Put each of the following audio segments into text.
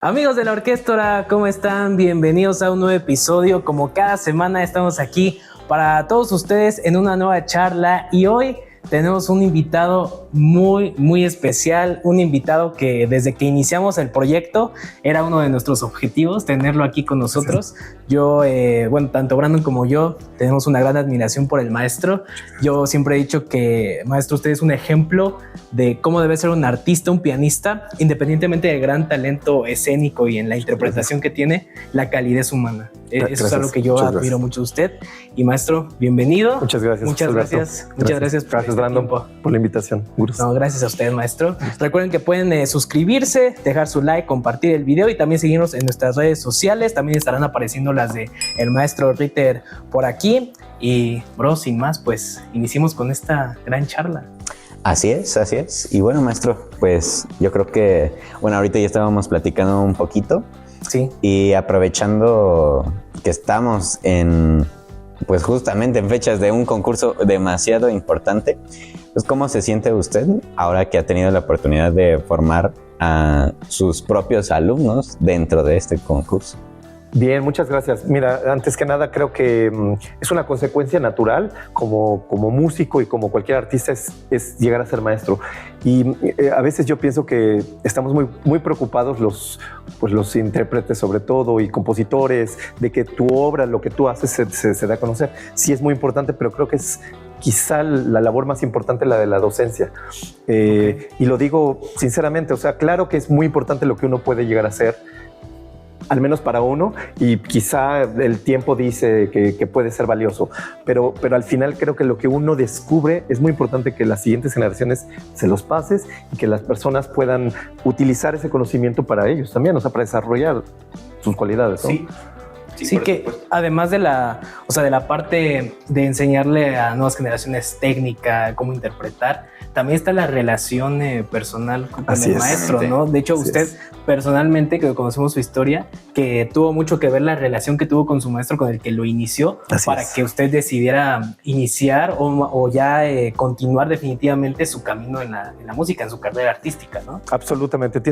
Amigos de la Orquestora, ¿cómo están? Bienvenidos a un nuevo episodio. Como cada semana estamos aquí para todos ustedes en una nueva charla y hoy tenemos un invitado muy especial, un invitado que desde que iniciamos el proyecto era uno de nuestros objetivos, tenerlo aquí con nosotros. Yo, tanto Brandon como yo tenemos una gran admiración por el maestro. Yo siempre he dicho que, maestro, usted es un ejemplo de cómo debe ser un artista, un pianista, independientemente del gran talento escénico y en la interpretación que tiene, la calidez humana. Eso es algo que yo admiro mucho de usted. Y maestro, bienvenido. Muchas gracias. Muchas gracias Gracias, Brandon, por la invitación. No, gracias a usted, maestro. Recuerden que pueden suscribirse, dejar su like, compartir el video y también seguirnos en nuestras redes sociales. También estarán apareciendo las de el maestro Ritter por aquí. Y, bro, sin más, pues iniciemos con esta gran charla. Así es. Y bueno, maestro, pues yo creo que, ahorita ya estábamos platicando un poquito. Sí. Y aprovechando que estamos pues justamente en fechas de un concurso demasiado importante, pues ¿cómo se siente usted ahora que ha tenido la oportunidad de formar a sus propios alumnos dentro de este concurso? Bien, muchas gracias. Mira, antes que nada creo que es una consecuencia natural como músico y como cualquier artista es llegar a ser maestro. Y a veces yo pienso que estamos muy preocupados los intérpretes sobre todo y compositores de que tu obra, lo que tú haces se dé a conocer. Sí es muy importante, pero creo que es quizá la labor más importante la de la docencia. Y lo digo sinceramente, o sea, claro que es muy importante lo que uno puede llegar a hacer, al menos para uno, y quizá el tiempo dice que puede ser valioso, pero al final creo que lo que uno descubre es muy importante que las siguientes generaciones se los pases y que las personas puedan utilizar ese conocimiento para ellos también, o sea, para desarrollar sus cualidades, ¿no? Sí, que además de la parte de enseñarle a nuevas generaciones técnica, cómo interpretar, también está la relación personal con el maestro, ¿no? De hecho, usted personalmente, que conocemos su historia, que tuvo mucho que ver la relación que tuvo con su maestro, con el que lo inició, para que usted decidiera iniciar o ya continuar definitivamente su camino en la música, en su carrera artística, ¿no? Absolutamente.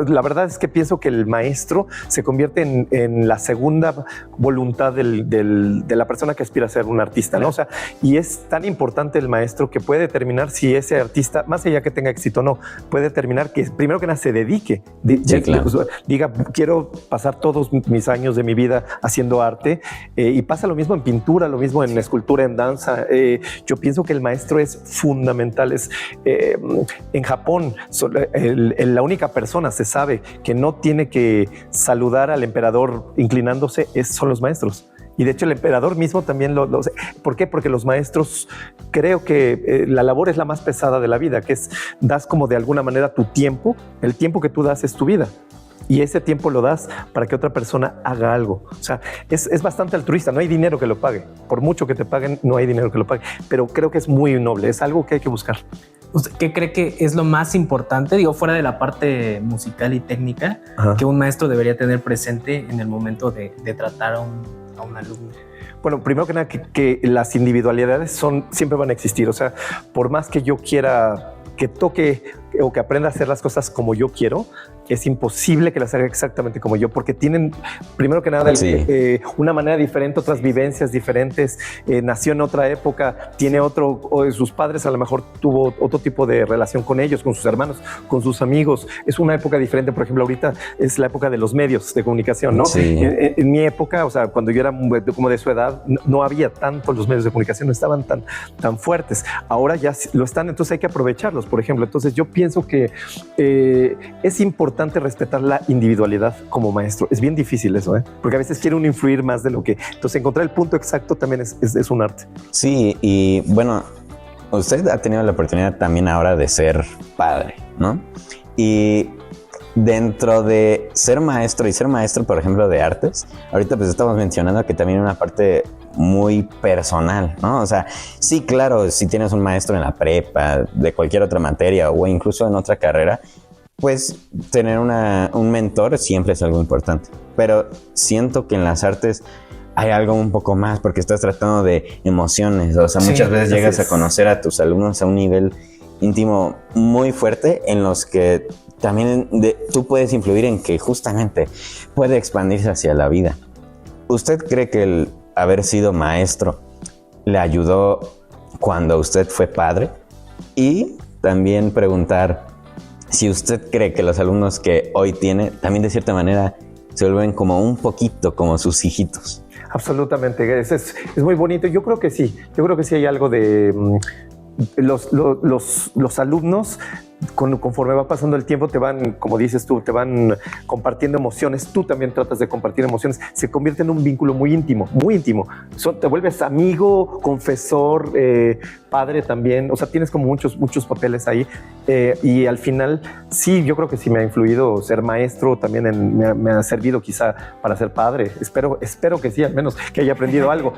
La verdad es que pienso que el maestro se convierte en la segunda voluntad de la persona que aspira a ser un artista, ¿no? O sea, y es tan importante el maestro que puede determinar si ese artista, más allá que tenga éxito o no, puede determinar que primero que nada se dedique, claro. Diga, quiero pasar todos mis años de mi vida haciendo arte, y pasa lo mismo en pintura, lo mismo en escultura, en danza. Yo pienso que el maestro es fundamental. En Japón, la única persona se sabe que no tiene que saludar al emperador inclinándose son los maestros. Y de hecho el emperador mismo también lo ¿por qué? Porque los maestros, creo que la labor es la más pesada de la vida, que das como de alguna manera tu tiempo. El tiempo que tú das es tu vida. Y ese tiempo lo das para que otra persona haga algo. O sea, es bastante altruista. No hay dinero que lo pague. Por mucho que te paguen, no hay dinero que lo pague. Pero creo que es muy noble. Es algo que hay que buscar. ¿Usted qué cree que es lo más importante, digo, fuera de la parte musical y técnica, que un maestro debería tener presente en el momento de tratar a un alumno? Bueno, primero que nada, que las individualidades siempre van a existir. O sea, por más que yo quiera que toque o que aprenda a hacer las cosas como yo quiero, es imposible que las haga exactamente como yo, porque tienen, primero que nada, una manera diferente, otras vivencias diferentes, nació en otra época, tiene sus padres a lo mejor tuvo otro tipo de relación con ellos, con sus hermanos, con sus amigos. Es una época diferente. Por ejemplo, ahorita es la época de los medios de comunicación, ¿no? Sí. En mi época, o sea, cuando yo era como de su edad, no había tanto los medios de comunicación, no estaban tan fuertes. Ahora ya lo están, entonces hay que aprovecharlos, por ejemplo. Entonces yo pienso que es importante respetar la individualidad como maestro. Es bien difícil eso, porque a veces quiere uno influir más de lo que... Entonces encontrar el punto exacto también es un arte. Sí, y bueno, usted ha tenido la oportunidad también ahora de ser padre, ¿no? Y dentro de ser maestro y ser maestro, por ejemplo, de artes, ahorita pues estamos mencionando que también una parte muy personal, ¿no? O sea, sí, claro, si tienes un maestro en la prepa, de cualquier otra materia o incluso en otra carrera, pues tener un mentor siempre es algo importante. Pero siento que en las artes hay algo un poco más, porque estás tratando de emociones. O sea, muchas veces llegas a conocer a tus alumnos a un nivel íntimo muy fuerte en los que también tú puedes influir en que justamente puede expandirse hacia la vida. ¿Usted cree que el haber sido maestro le ayudó cuando usted fue padre? Y también preguntar si usted cree que los alumnos que hoy tiene también de cierta manera se vuelven como un poquito como sus hijitos. Absolutamente, es muy bonito. Yo creo que sí hay algo de los alumnos. Conforme va pasando el tiempo te van, como dices tú, te van compartiendo emociones. Tú también tratas de compartir emociones. Se convierte en un vínculo muy íntimo, muy íntimo. Te vuelves amigo, confesor, padre también. O sea, tienes como muchos papeles ahí. Y al final, sí, yo creo que sí me ha influido ser maestro. También me ha servido quizá para ser padre. Espero que sí, al menos que haya aprendido algo.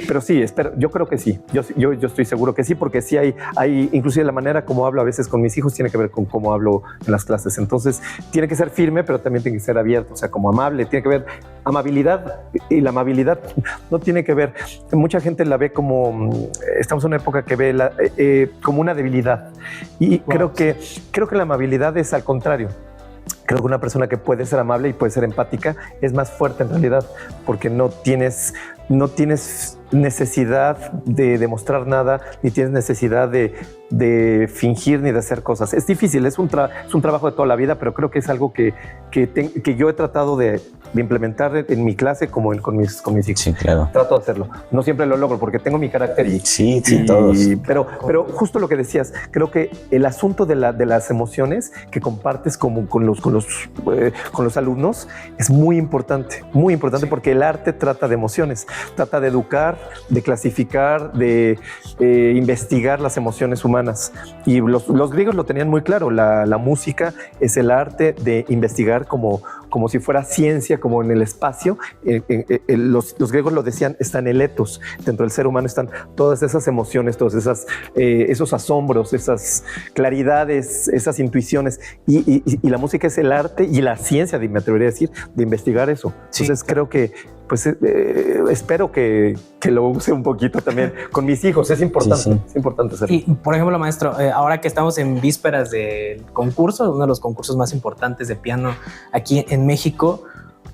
Pero sí, yo creo que sí. Yo estoy seguro que sí, porque sí hay inclusive la manera como hablo a veces con mis hijos tiene que ver con cómo hablo en las clases. Entonces tiene que ser firme, pero también tiene que ser abierto, o sea, como amable. Tiene que ver amabilidad, y la amabilidad no tiene que ver, mucha gente la ve como, estamos en una época que ve como una debilidad, y creo que la amabilidad es al contrario. Creo que una persona que puede ser amable y puede ser empática es más fuerte en realidad, porque no tienes necesidad de demostrar nada, ni tienes necesidad de fingir ni de hacer cosas. Es difícil, es un trabajo de toda la vida, pero creo que es algo que yo he tratado de implementar en mi clase como con mis hijos. Sí, claro. Trato de hacerlo. No siempre lo logro porque tengo mi carácter sí, todos. Pero justo lo que decías, creo que el asunto de las emociones que compartes con los alumnos es muy importante, sí. Porque el arte trata de emociones, trata de educar, de clasificar, de investigar las emociones humanas. Y los griegos lo tenían muy claro. La música es el arte de investigar como si fuera ciencia, como en el espacio. Los griegos lo decían, está en el ethos. Dentro del ser humano están todas esas emociones, todos esos asombros, esas claridades, esas intuiciones. Y la música es el arte y la ciencia, me atrevería a decir, de investigar eso. Entonces creo que espero que lo use un poquito también con mis hijos. Es importante, sí. Es importante hacerlo. Y, por ejemplo, maestro, ahora que estamos en vísperas del concurso, uno de los concursos más importantes de piano aquí en México,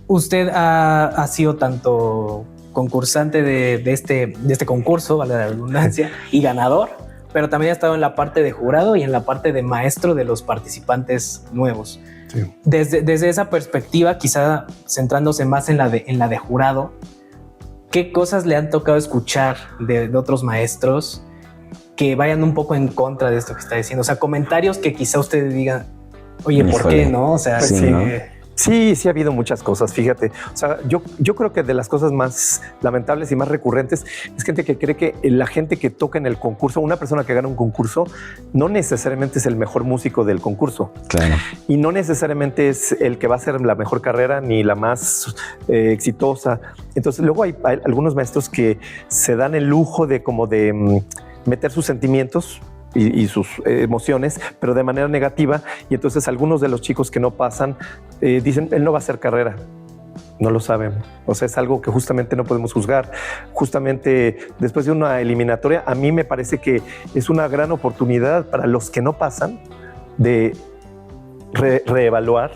usted ha sido tanto concursante de este concurso, vale la redundancia, y ganador, pero también ha estado en la parte de jurado y en la parte de maestro de los participantes nuevos. Sí. Desde esa perspectiva, quizá centrándose más en la de jurado, ¿qué cosas le han tocado escuchar de otros maestros que vayan un poco en contra de esto que está diciendo? O sea, comentarios que quizá usted diga, oye, ¿por qué no? O sea, pues sí, ¿no? Sí ha habido muchas cosas, fíjate. O sea, yo creo que de las cosas más lamentables y más recurrentes es gente que cree que la gente que toca en el concurso, una persona que gana un concurso, no necesariamente es el mejor músico del concurso. Claro. Y no necesariamente es el que va a hacer la mejor carrera ni la más exitosa. Entonces luego hay algunos maestros que se dan el lujo de meter sus sentimientos y sus emociones, pero de manera negativa. Y entonces algunos de los chicos que no pasan dicen, él no va a hacer carrera. No lo saben. O sea, es algo que justamente no podemos juzgar. Justamente después de una eliminatoria, a mí me parece que es una gran oportunidad para los que no pasan de reevaluar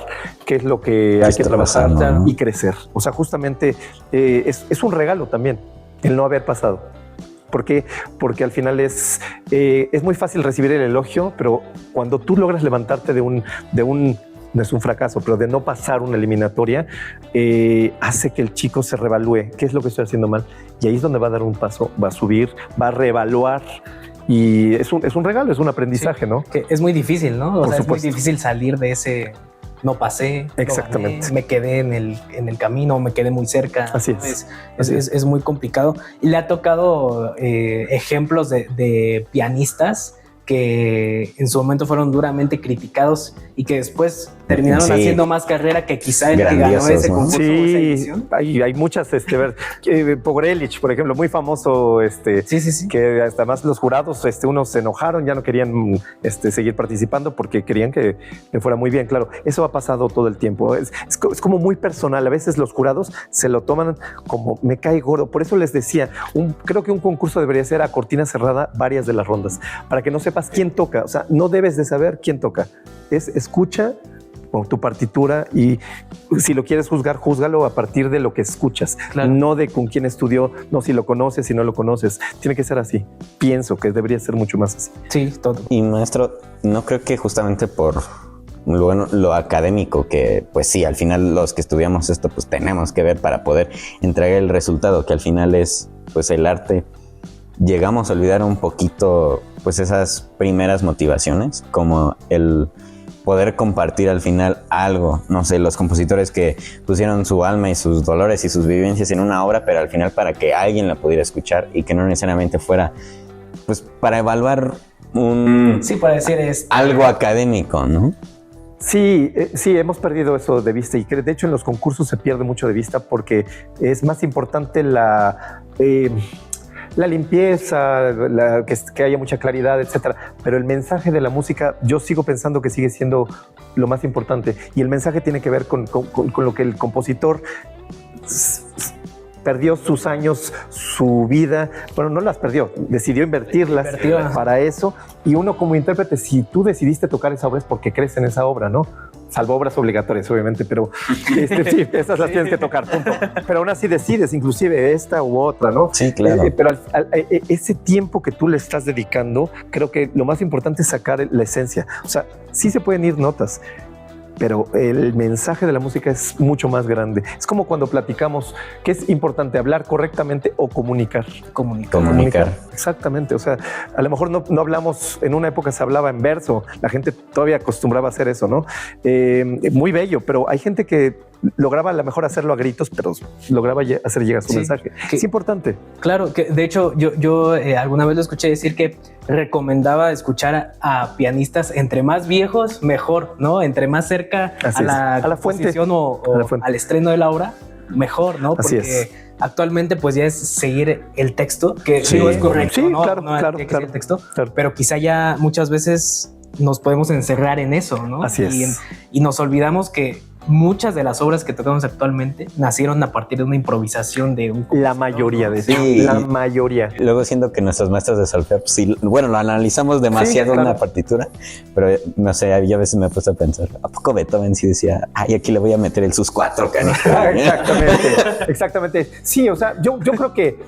qué es lo que hay que trabajar y crecer. O sea, justamente es un regalo también el no haber pasado. ¿Por qué? Porque al final es muy fácil recibir el elogio, pero cuando tú logras levantarte de un no es un fracaso, pero de no pasar una eliminatoria, hace que el chico se reevalúe. ¿Qué es lo que estoy haciendo mal? Y ahí es donde va a dar un paso, va a subir, va a reevaluar. Y es un regalo, es un aprendizaje, sí, ¿no? Que es muy difícil, ¿no? O sea, es muy difícil salir de ese... No pasé, exactamente. Gané, me quedé en el camino, me quedé muy cerca. Así es muy complicado. Y le ha tocado ejemplos de pianistas que en su momento fueron duramente criticados y que después terminaron haciendo más carrera que quizá el que ganó ese concurso o esa edición. Hay muchas, Pogrelich, por ejemplo, muy famoso, que hasta más los jurados, unos se enojaron, ya no querían seguir participando porque querían que le fuera muy bien. Claro, eso ha pasado todo el tiempo. Es como muy personal. A veces los jurados se lo toman como me cae gordo. Por eso les decía, creo que un concurso debería ser a cortina cerrada varias de las rondas, para que no sepas quién toca. O sea, no debes de saber quién toca. Escucha tu partitura y si lo quieres juzgar, júzgalo a partir de lo que escuchas, claro. No de con quién estudió, no si lo conoces, si no lo conoces. Tiene que ser así. Pienso que debería ser mucho más así. Sí, todo. Y maestro, no creo que justamente por lo académico, que pues sí, al final los que estudiamos esto pues tenemos que ver para poder entregar el resultado, que al final es pues el arte, llegamos a olvidar un poquito pues esas primeras motivaciones, como el poder compartir al final algo, no sé, los compositores que pusieron su alma y sus dolores y sus vivencias en una obra, pero al final para que alguien la pudiera escuchar y que no necesariamente fuera pues para evaluar para decir algo académico, ¿no? Sí, hemos perdido eso de vista y de hecho en los concursos se pierde mucho de vista porque es más importante la limpieza, que haya mucha claridad, etcétera. Pero el mensaje de la música, yo sigo pensando que sigue siendo lo más importante. Y el mensaje tiene que ver con lo que el compositor perdió sus años, su vida. Bueno, no las perdió, decidió invertirlas para eso. Y uno como intérprete, si tú decidiste tocar esa obra es porque crees en esa obra, ¿no? Salvo obras obligatorias, obviamente, pero sí, esas las tienes que tocar, punto. Pero aún así decides, inclusive esta u otra, ¿no? Sí, claro. Pero ese tiempo que tú le estás dedicando, creo que lo más importante es sacar la esencia. O sea, sí se pueden ir notas, pero el mensaje de la música es mucho más grande. Es como cuando platicamos que es importante hablar correctamente o comunicar. Comunicar. Exactamente. O sea, a lo mejor no hablamos, en una época se hablaba en verso, la gente todavía acostumbraba a hacer eso, ¿no? Muy bello, pero hay gente que lograba a lo mejor hacerlo a gritos, pero lograba hacer llegar su mensaje. Es importante. Claro, que de hecho yo alguna vez lo escuché decir que recomendaba escuchar a pianistas entre más viejos, mejor, ¿no? Entre más cerca a la fuente o al estreno de la obra, mejor, ¿no? Porque actualmente pues ya es seguir el texto, que no es correcto, ¿no? Claro. El texto, pero quizá ya muchas veces nos podemos encerrar en eso, ¿no? Así es. Y nos olvidamos que muchas de las obras que tocamos actualmente nacieron a partir de una improvisación de un compositor. La mayoría de la mayoría. Luego siento que nuestros maestros de solfeo, lo analizamos demasiado en la partitura, pero no sé, yo a veces me he puesto a pensar, ¿a poco Beethoven sí decía, aquí le voy a meter el sus 4 canicas? Exactamente. Sí, o sea, yo creo que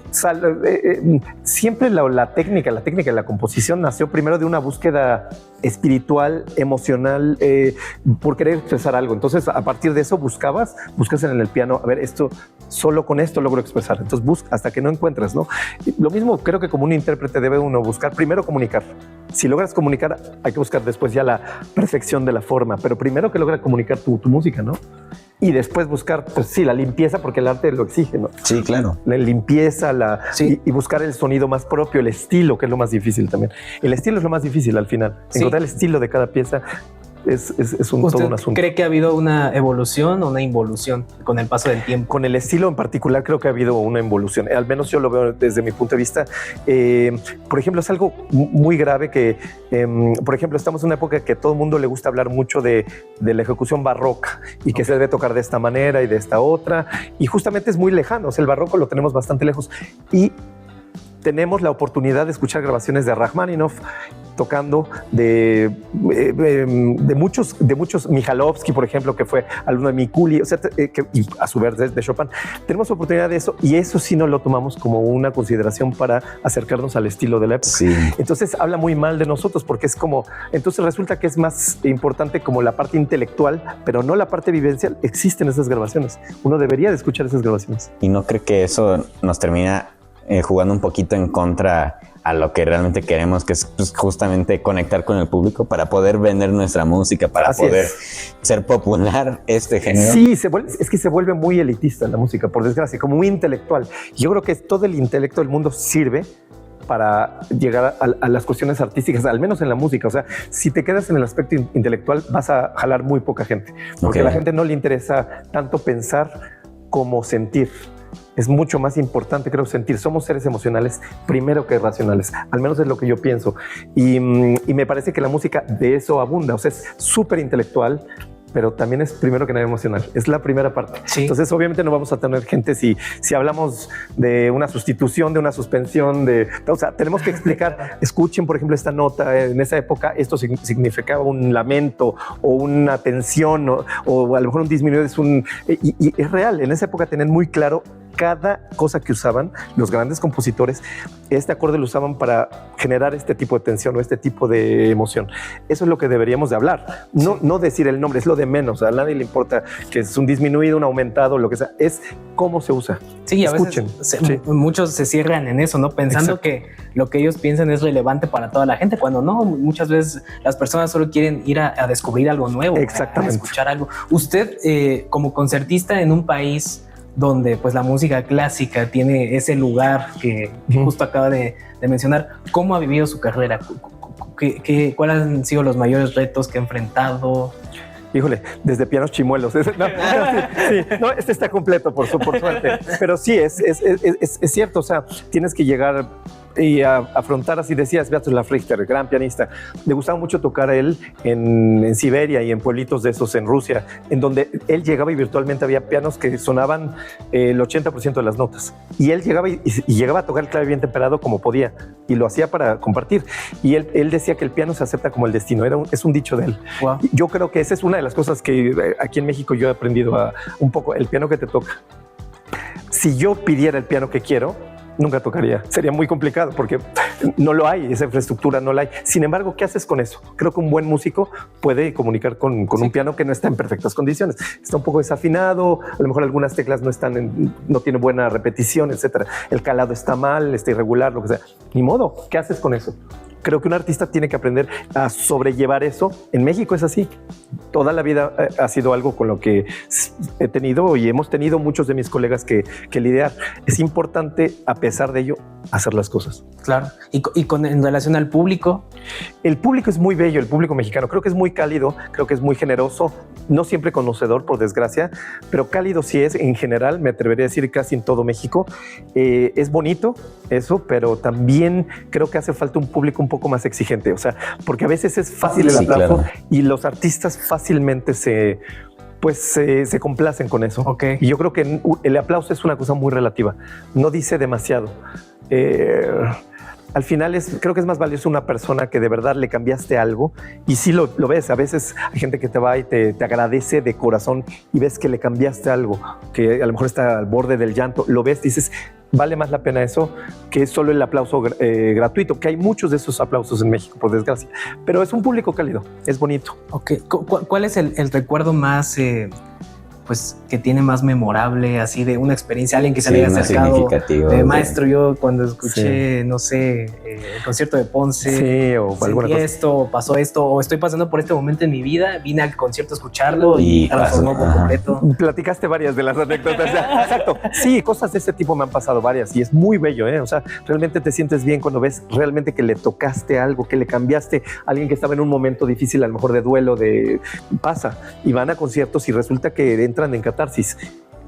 siempre la técnica de la composición nació primero de una búsqueda espiritual, emocional, por querer expresar algo. Entonces, a partir de eso buscas en el piano, a ver, solo con esto logro expresar. Entonces, busca hasta que no encuentras, ¿no? Y lo mismo creo que como un intérprete debe uno buscar primero comunicar. Si logras comunicar, hay que buscar después ya la perfección de la forma, pero primero que logra comunicar tu música, ¿no? Y después buscar, pues la limpieza, porque el arte lo exige, ¿no? Sí, claro. La limpieza, y buscar el sonido más propio, el estilo, que es lo más difícil también. El estilo es lo más difícil al final. Encontrar el estilo de cada pieza es todo un asunto. ¿Cree que ha habido una evolución o una involución con el paso del tiempo? Con el estilo en particular creo que ha habido una involución. Al menos yo lo veo desde mi punto de vista. Por ejemplo, es algo muy grave que, por ejemplo, estamos en una época que a todo el mundo le gusta hablar mucho de la ejecución barroca y que se debe tocar de esta manera y de esta otra. Y justamente es muy lejano. O sea, el barroco lo tenemos bastante lejos. Y tenemos la oportunidad de escuchar grabaciones de Rachmaninoff tocando de muchos Mijalovsky, por ejemplo, que fue alumno de Mikuli, o sea, y a su vez de Chopin. Tenemos oportunidad de eso y eso sí no lo tomamos como una consideración para acercarnos al estilo de la época. Sí. Entonces habla muy mal de nosotros porque es como, entonces resulta que es más importante como la parte intelectual, pero no la parte vivencial. Existen esas grabaciones. Uno debería de escuchar esas grabaciones. Y no creo que eso nos termina jugando un poquito en contra a lo que realmente queremos, que es pues, justamente conectar con el público para poder vender nuestra música, para poder ser popular este género. Sí, es que se vuelve muy elitista la música, por desgracia, como muy intelectual. Yo creo que todo el intelecto del mundo sirve para llegar a las cuestiones artísticas, al menos en la música. O sea, si te quedas en el aspecto intelectual, vas a jalar muy poca gente, porque a la gente no le interesa tanto pensar como sentir. Es mucho más importante, creo, sentir. Somos seres emocionales primero que racionales. Al menos es lo que yo pienso. Y me parece que la música de eso abunda. O sea, es súper intelectual, pero también es primero que nada emocional. Es la primera parte. Sí. Entonces, obviamente no vamos a tener gente si hablamos de una sustitución, de una suspensión, o sea, tenemos que explicar. Escuchen, por ejemplo, esta nota. En esa época esto significaba un lamento o una tensión o a lo mejor un disminuido. Y es real. En esa época tenían muy claro cada cosa que usaban los grandes compositores. Este acorde lo usaban para generar este tipo de tensión o este tipo de emoción. Eso es lo que deberíamos de hablar. No decir el nombre, es lo de menos. A nadie le importa que es un disminuido, un aumentado, lo que sea. Es cómo se usa. Sí, escuchen. A veces muchos se cierran en eso, ¿no? Pensando Exacto. que lo que ellos piensan es relevante para toda la gente, cuando no. Muchas veces las personas solo quieren ir a descubrir algo nuevo. Exactamente. A escuchar algo. Usted, como concertista en un país donde pues la música clásica tiene ese lugar que justo acaba de mencionar, ¿cómo ha vivido su carrera? ¿Cuáles han sido los mayores retos que ha enfrentado? Híjole, desde pianos chimuelos. No, este está completo por suerte. Pero sí, es cierto. O sea, tienes que llegar y afrontar, así decías, Václav Richter, gran pianista. Le gustaba mucho tocar a él en Siberia y en pueblitos de esos en Rusia, en donde él llegaba y virtualmente había pianos que sonaban el 80% de las notas. Y él llegaba y llegaba a tocar el clave bien temperado como podía, y lo hacía para compartir. Y él decía que el piano se acepta como el destino. Es un dicho de él. Wow. Yo creo que esa es una de las cosas que aquí en México yo he aprendido un poco, el piano que te toca. Si yo pidiera el piano que quiero, nunca tocaría. Sería muy complicado porque no lo hay, esa infraestructura no la hay. Sin embargo, ¿qué haces con eso? Creo que un buen músico puede comunicar con un piano que no está en perfectas condiciones. Está un poco desafinado, a lo mejor algunas teclas no tienen buena repetición, etcétera. El calado está mal, está irregular, lo que sea. Ni modo, ¿qué haces con eso? Creo que un artista tiene que aprender a sobrellevar eso. En México es así. Toda la vida ha sido algo con lo que he tenido y hemos tenido muchos de mis colegas que lidiar. Es importante, a pesar de ello, hacer las cosas. Claro. Y en relación al público. El público es muy bello, el público mexicano. Creo que es muy cálido, creo que es muy generoso. No siempre conocedor, por desgracia, pero cálido sí es en general. Me atrevería a decir casi en todo México. Es bonito eso, pero también creo que hace falta un público un poco más exigente. O sea, porque a veces es fácil el aplauso, claro, y los artistas fácilmente se complacen con eso. Okay. Y yo creo que el aplauso es una cosa muy relativa. No dice demasiado. Al final creo que es más valioso una persona que de verdad le cambiaste algo, y sí lo ves. A veces hay gente que te va y te agradece de corazón y ves que le cambiaste algo, que a lo mejor está al borde del llanto, lo ves, dices, vale más la pena eso que solo el aplauso gratuito, que hay muchos de esos aplausos en México, por desgracia, pero es un público cálido, es bonito. Okay. ¿Cuál es el recuerdo más pues que tiene más memorable, así de una experiencia, alguien que se le haya acercado? Maestro, yo cuando escuché, no sé, el concierto de Ponce, o alguna cosa, esto, pasó esto, o estoy pasando por este momento en mi vida, vine al concierto a escucharlo y transformó por completo. Platicaste varias de las anécdotas. Exacto. Sí, cosas de ese tipo me han pasado varias y es muy bello, ¿eh? O sea, realmente te sientes bien cuando ves realmente que le tocaste algo, que le cambiaste a alguien que estaba en un momento difícil, a lo mejor de duelo, pasa, y van a conciertos y resulta que entran en catarsis.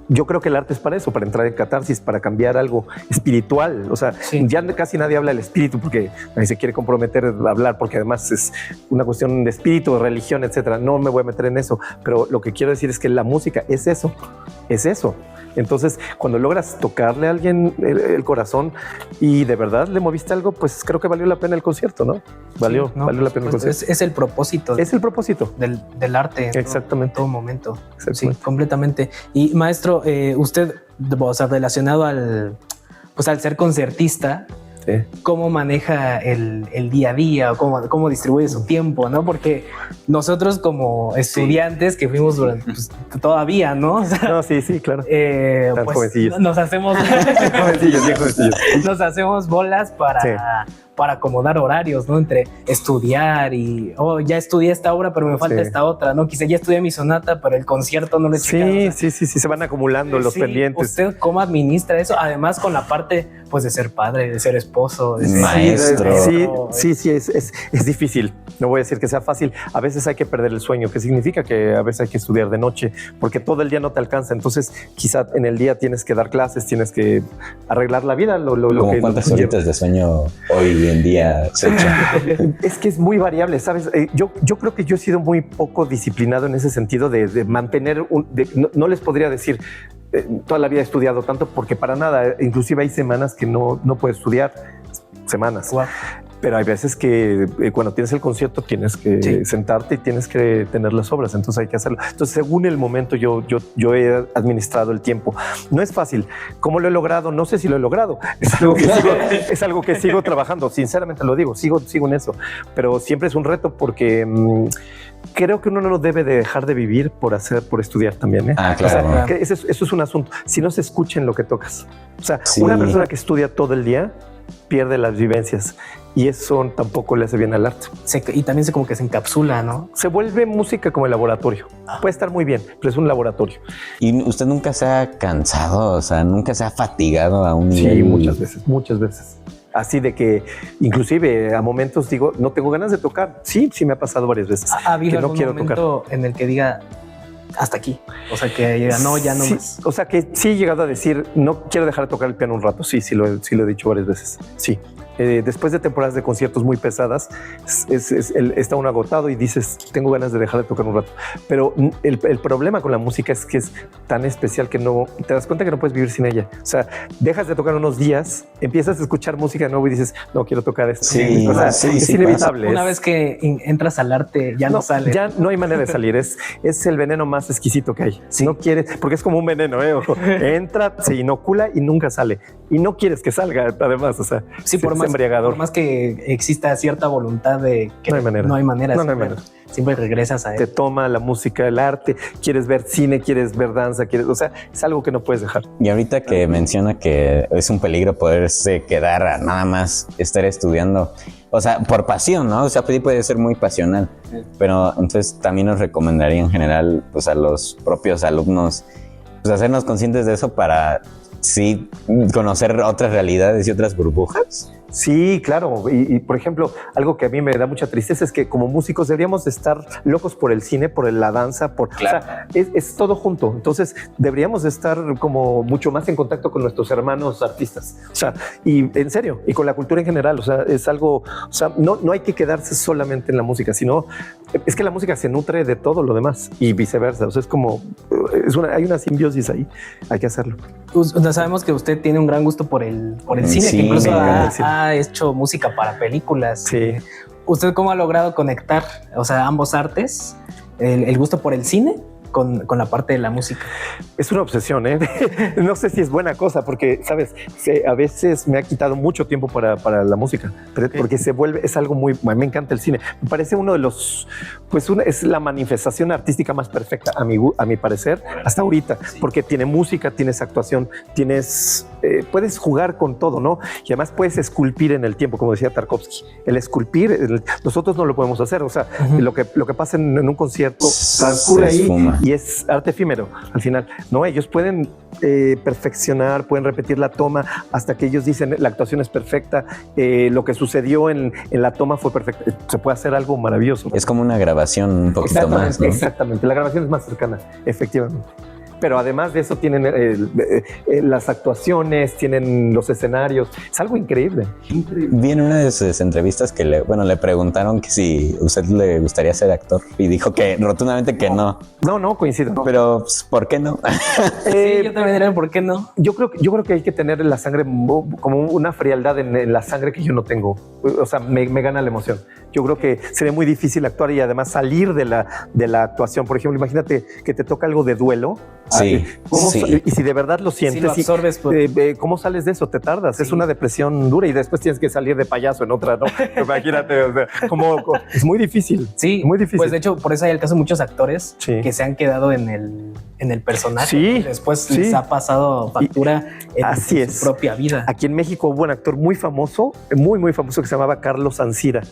Yo creo que el arte es para eso, para entrar en catarsis, para cambiar algo espiritual. O sea, ya casi nadie habla del espíritu porque nadie se quiere comprometer a hablar, porque además es una cuestión de espíritu, de religión, etcétera. No me voy a meter en eso, pero lo que quiero decir es que la música es eso, es eso. Entonces, cuando logras tocarle a alguien el corazón y de verdad le moviste algo, pues creo que valió la pena el concierto, ¿no? Valió la pena el concierto. Es el propósito. Es el propósito del arte. Exactamente. En todo momento. Sí, completamente. Y maestro, usted, o sea, relacionado al ser concertista, sí, ¿cómo maneja el día a día? O cómo distribuye su tiempo, ¿no? Porque nosotros como estudiantes que fuimos durante, todavía, ¿no? O sea, no, sí, claro. Pues nos hacemos jovencillos. Nos hacemos bolas para acomodar horarios, ¿no? Entre estudiar y, ya estudié esta obra, pero me falta esta otra, ¿no? Quizá ya estudié mi sonata, pero el concierto no lo he checado. Sí, se van acumulando los pendientes. ¿Usted cómo administra eso? Además con la parte, pues, de ser padre, de ser esposo, de ser maestro. Sí, es difícil. No voy a decir que sea fácil. A veces hay que perder el sueño, que significa que a veces hay que estudiar de noche, porque todo el día no te alcanza. Entonces, quizá en el día tienes que dar clases, tienes que arreglar la vida. ¿Cuántas horitas de sueño hoy en día se echan? Es que es muy variable, ¿sabes? Yo creo que yo he sido muy poco disciplinado en ese sentido de mantener no les podría decir toda la vida he estudiado tanto, porque para nada. Inclusive hay semanas que no puedo estudiar, semanas. Wow. Pero hay veces que cuando tienes el concierto tienes que sentarte y tienes que tener las obras, entonces hay que hacerlo. Entonces, según el momento, yo he administrado el tiempo. No es fácil. ¿Cómo lo he logrado? No sé si lo he logrado. Es algo que sigo trabajando. Sinceramente lo digo, sigo en eso. Pero siempre es un reto porque creo que uno no debe de dejar de vivir por estudiar también. Claro. O sea, que eso es un asunto. Si no se escucha en lo que tocas. O sea, una persona que estudia todo el día pierde las vivencias. Y eso tampoco le hace bien al arte. Y también como que se encapsula, ¿no? Se vuelve música como el laboratorio. Puede estar muy bien, pero es un laboratorio. ¿Y usted nunca se ha cansado? O sea, ¿nunca se ha fatigado a un nivel? Sí, muchas veces. Así de que inclusive a momentos digo, no tengo ganas de tocar. Sí, me ha pasado varias veces. ¿Ha habido algún momento en el que diga hasta aquí? O sea, que diga, no, ya no más. O sea, que sí he llegado a decir, no quiero dejar de tocar el piano un rato. Sí lo he dicho varias veces. Sí. Después de temporadas de conciertos muy pesadas, está uno agotado y dices, tengo ganas de dejar de tocar un rato. Pero el problema con la música es que es tan especial que no te das cuenta que no puedes vivir sin ella. O sea, dejas de tocar unos días, empiezas a escuchar música de nuevo y dices, no quiero tocar esto. Sí, o sea, es inevitable. Una vez que entras al arte, ya no sale. Ya no hay manera de salir. Es el veneno más exquisito que hay. Si no quieres, porque es como un veneno, Ojo, entra, se inocula y nunca sale. Y no quieres que salga, además. O sea, sí, por más que exista cierta voluntad de que no hay manera. No hay manera. Siempre regresas a él. Te toma la música, el arte, quieres ver cine, quieres ver danza, o sea, es algo que no puedes dejar. Y ahorita que menciona que es un peligro poderse quedar a nada más estar estudiando, o sea, por pasión, ¿no? O sea, puede ser muy pasional, pero entonces también nos recomendaría en general, pues a los propios alumnos, pues hacernos conscientes de eso para sí conocer otras realidades y otras burbujas. Sí, claro. Y por ejemplo, algo que a mí me da mucha tristeza es que como músicos deberíamos de estar locos por el cine, por la danza, claro. O sea, es todo junto. Entonces deberíamos de estar como mucho más en contacto con nuestros hermanos artistas. O sea, y en serio, y con la cultura en general. O sea, es algo, o sea, no hay que quedarse solamente en la música, sino es que la música se nutre de todo lo demás y viceversa. O sea, es como, hay una simbiosis ahí. Hay que hacerlo. Sabemos que usted tiene un gran gusto por el cine, que incluso ha hecho música para películas. Sí. ¿Usted cómo ha logrado conectar, o sea, ambos artes, el gusto por el cine con la parte de la música? Es una obsesión, ¿eh? No sé si es buena cosa, porque, ¿sabes? A veces me ha quitado mucho tiempo para la música, porque es algo muy... Me encanta el cine. Me parece uno de los... Pues es la manifestación artística más perfecta, a mi parecer, hasta ahorita, porque tiene música, tienes actuación, puedes jugar con todo, ¿no? Y además puedes esculpir en el tiempo, como decía Tarkovsky. El esculpir, nosotros no lo podemos hacer. O sea, lo que pasa en un concierto transcurre ahí y es arte efímero al final, ¿no? Ellos pueden perfeccionar, pueden repetir la toma hasta que ellos dicen la actuación es perfecta, lo que sucedió en la toma fue perfecto. Se puede hacer algo maravilloso. Es como una grabación un poquito más, ¿no? Exactamente, la grabación es más cercana, efectivamente. Pero además de eso tienen las actuaciones, tienen los escenarios. Es algo increíble. Vi en una de sus entrevistas que le preguntaron que si usted le gustaría ser actor y dijo que rotundamente que no. No, coincido. Pero pues, ¿por qué no? Sí, yo también diría, ¿por qué no? Yo creo que hay que tener la sangre como una frialdad en la sangre que yo no tengo. O sea, me gana la emoción. Yo creo que sería muy difícil actuar y además salir de la actuación. Por ejemplo, imagínate que te toca algo de duelo. Sí, Y si de verdad lo sientes, Si lo absorbes, ¿cómo sales de eso? Te tardas. Sí. Es una depresión dura y después tienes que salir de payaso en otra, ¿no? Imagínate, o sea, es muy difícil. Sí, muy difícil. Pues de hecho, por eso hay el caso de muchos actores que se han quedado en el personaje. Sí. Y después les ha pasado factura en su propia vida. Aquí en México hubo un actor muy famoso, muy famoso, que se llamaba Carlos Ansira.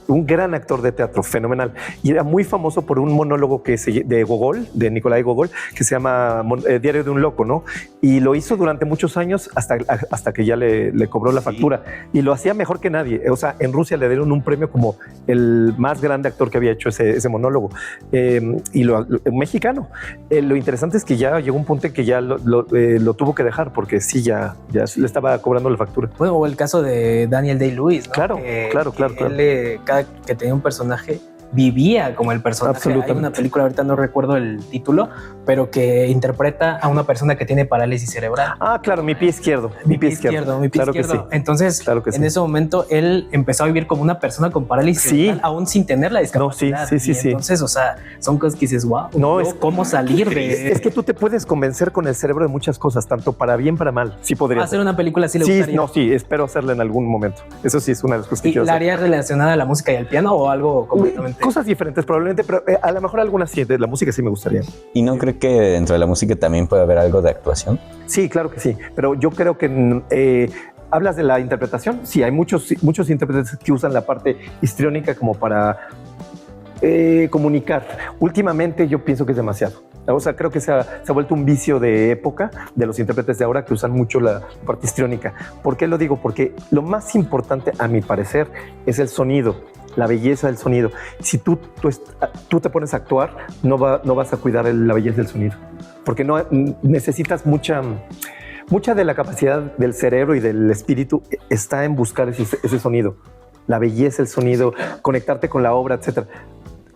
Un gran actor de teatro, fenomenal. Y era muy famoso por un monólogo de Gogol, de Nikolai Gogol, que se llama Diario de un Loco, ¿no? Y lo hizo durante muchos años hasta que ya le cobró la factura. Y lo hacía mejor que nadie. O sea, en Rusia le dieron un premio como el más grande actor que había hecho ese monólogo. Y un mexicano. Lo interesante es que ya llegó un punto en que ya lo tuvo que dejar porque sí, ya le estaba cobrando la factura. Bueno, o el caso de Daniel Day-Lewis, ¿no? Claro. Él, cada que tenía un personaje, vivía como el personaje. Absolutamente. Hay una película, ahorita no recuerdo el título, pero que interpreta a una persona que tiene parálisis cerebral. Ah, claro, mi pie izquierdo. Mi pie izquierdo. Claro que sí. Entonces, en ese momento, él empezó a vivir como una persona con parálisis cerebral, aún sin tener la discapacidad. No, sí. Entonces, o sea, son cosas que dices, wow, ¿cómo salir de...? Es que tú te puedes convencer con el cerebro de muchas cosas, tanto para bien, para mal. Sí podría hacer una película así le gustaría. Sí, espero hacerla en algún momento. Eso sí es una de las cosas que quiero hacer. ¿Y la haría relacionada a la música y al piano o algo completamente...? Cosas diferentes probablemente, pero a lo mejor algunas sí, de la música sí me gustaría. ¿Y no cree que dentro de la música también puede haber algo de actuación? Sí, claro que sí, pero yo creo que... ¿Hablas de la interpretación? Sí, hay muchos intérpretes que usan la parte histriónica como para comunicar. Últimamente yo pienso que es demasiado. O sea, creo que se ha vuelto un vicio de época de los intérpretes de ahora que usan mucho la parte histriónica. ¿Por qué lo digo? Porque lo más importante, a mi parecer, es el sonido, la belleza del sonido. Si tú te pones a actuar, no vas a cuidar la belleza del sonido, porque no necesitas mucha de la capacidad del cerebro y del espíritu está en buscar ese sonido, la belleza, el sonido, conectarte con la obra, etcétera.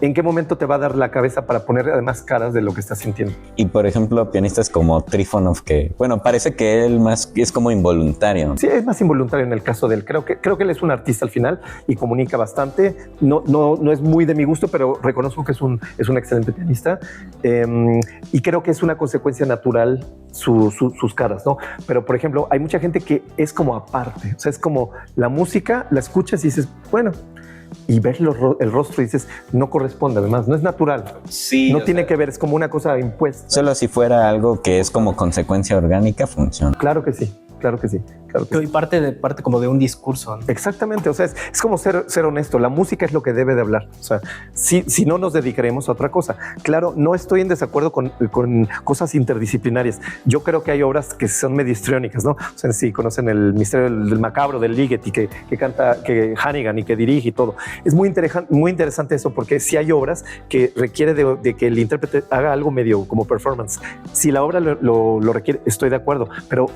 ¿En qué momento te va a dar la cabeza para poner además caras de lo que estás sintiendo? Y por ejemplo, pianistas como Trifonov, que bueno, parece que él más es como involuntario. Sí, es más involuntario en el caso de él. Creo que él es un artista al final y comunica bastante. No es muy de mi gusto, pero reconozco que es un excelente pianista. Y creo que es una consecuencia natural sus caras, ¿no? Pero por ejemplo, hay mucha gente que es como aparte. O sea, es como la música, la escuchas y dices, bueno, y ves el rostro y dices, no corresponde, además, no es natural. Sí. No tiene que ver, es como una cosa impuesta. Solo si fuera algo que es como consecuencia orgánica, funciona. Claro que sí. Y parte como de un discurso, ¿no? Exactamente, o sea, es como ser honesto. La música es lo que debe de hablar. O sea, si no nos dedicaremos a otra cosa. Claro, no estoy en desacuerdo con cosas interdisciplinarias. Yo creo que hay obras que son medio histriónicas, ¿no? O sea, sí, conocen el misterio del macabro, del Ligeti, que canta, que Hannigan y que dirige y todo. Es muy interesante eso, porque sí hay obras que requiere de que el intérprete haga algo medio como performance. Si la obra lo requiere, estoy de acuerdo, pero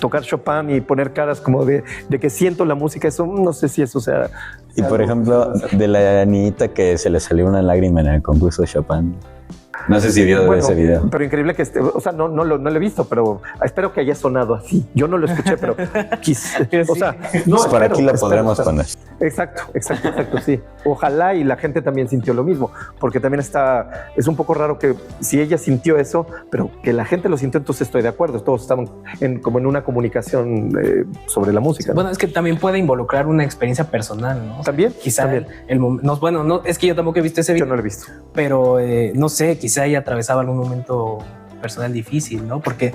tocar Chopin y poner caras como de que siento la música, eso no sé si eso sea... Y por ejemplo, de la niñita que se le salió una lágrima en el concurso de Chopin. No sé si vio ese video. Pero increíble que o sea, no lo he visto, pero espero que haya sonado así. Yo no lo escuché, pero o sea, no, por aquí lo podremos poner. Exacto, sí. Ojalá y la gente también sintió lo mismo, porque también es un poco raro que si ella sintió eso, pero que la gente lo sintió, entonces estoy de acuerdo. Todos estaban como en una comunicación sobre la música. Bueno, es que también puede involucrar una experiencia personal, ¿no? También. Quizá también. No, es que yo tampoco he visto ese video. Yo no lo he visto. Pero no sé, quizá haya atravesado algún momento personal difícil, ¿no? Porque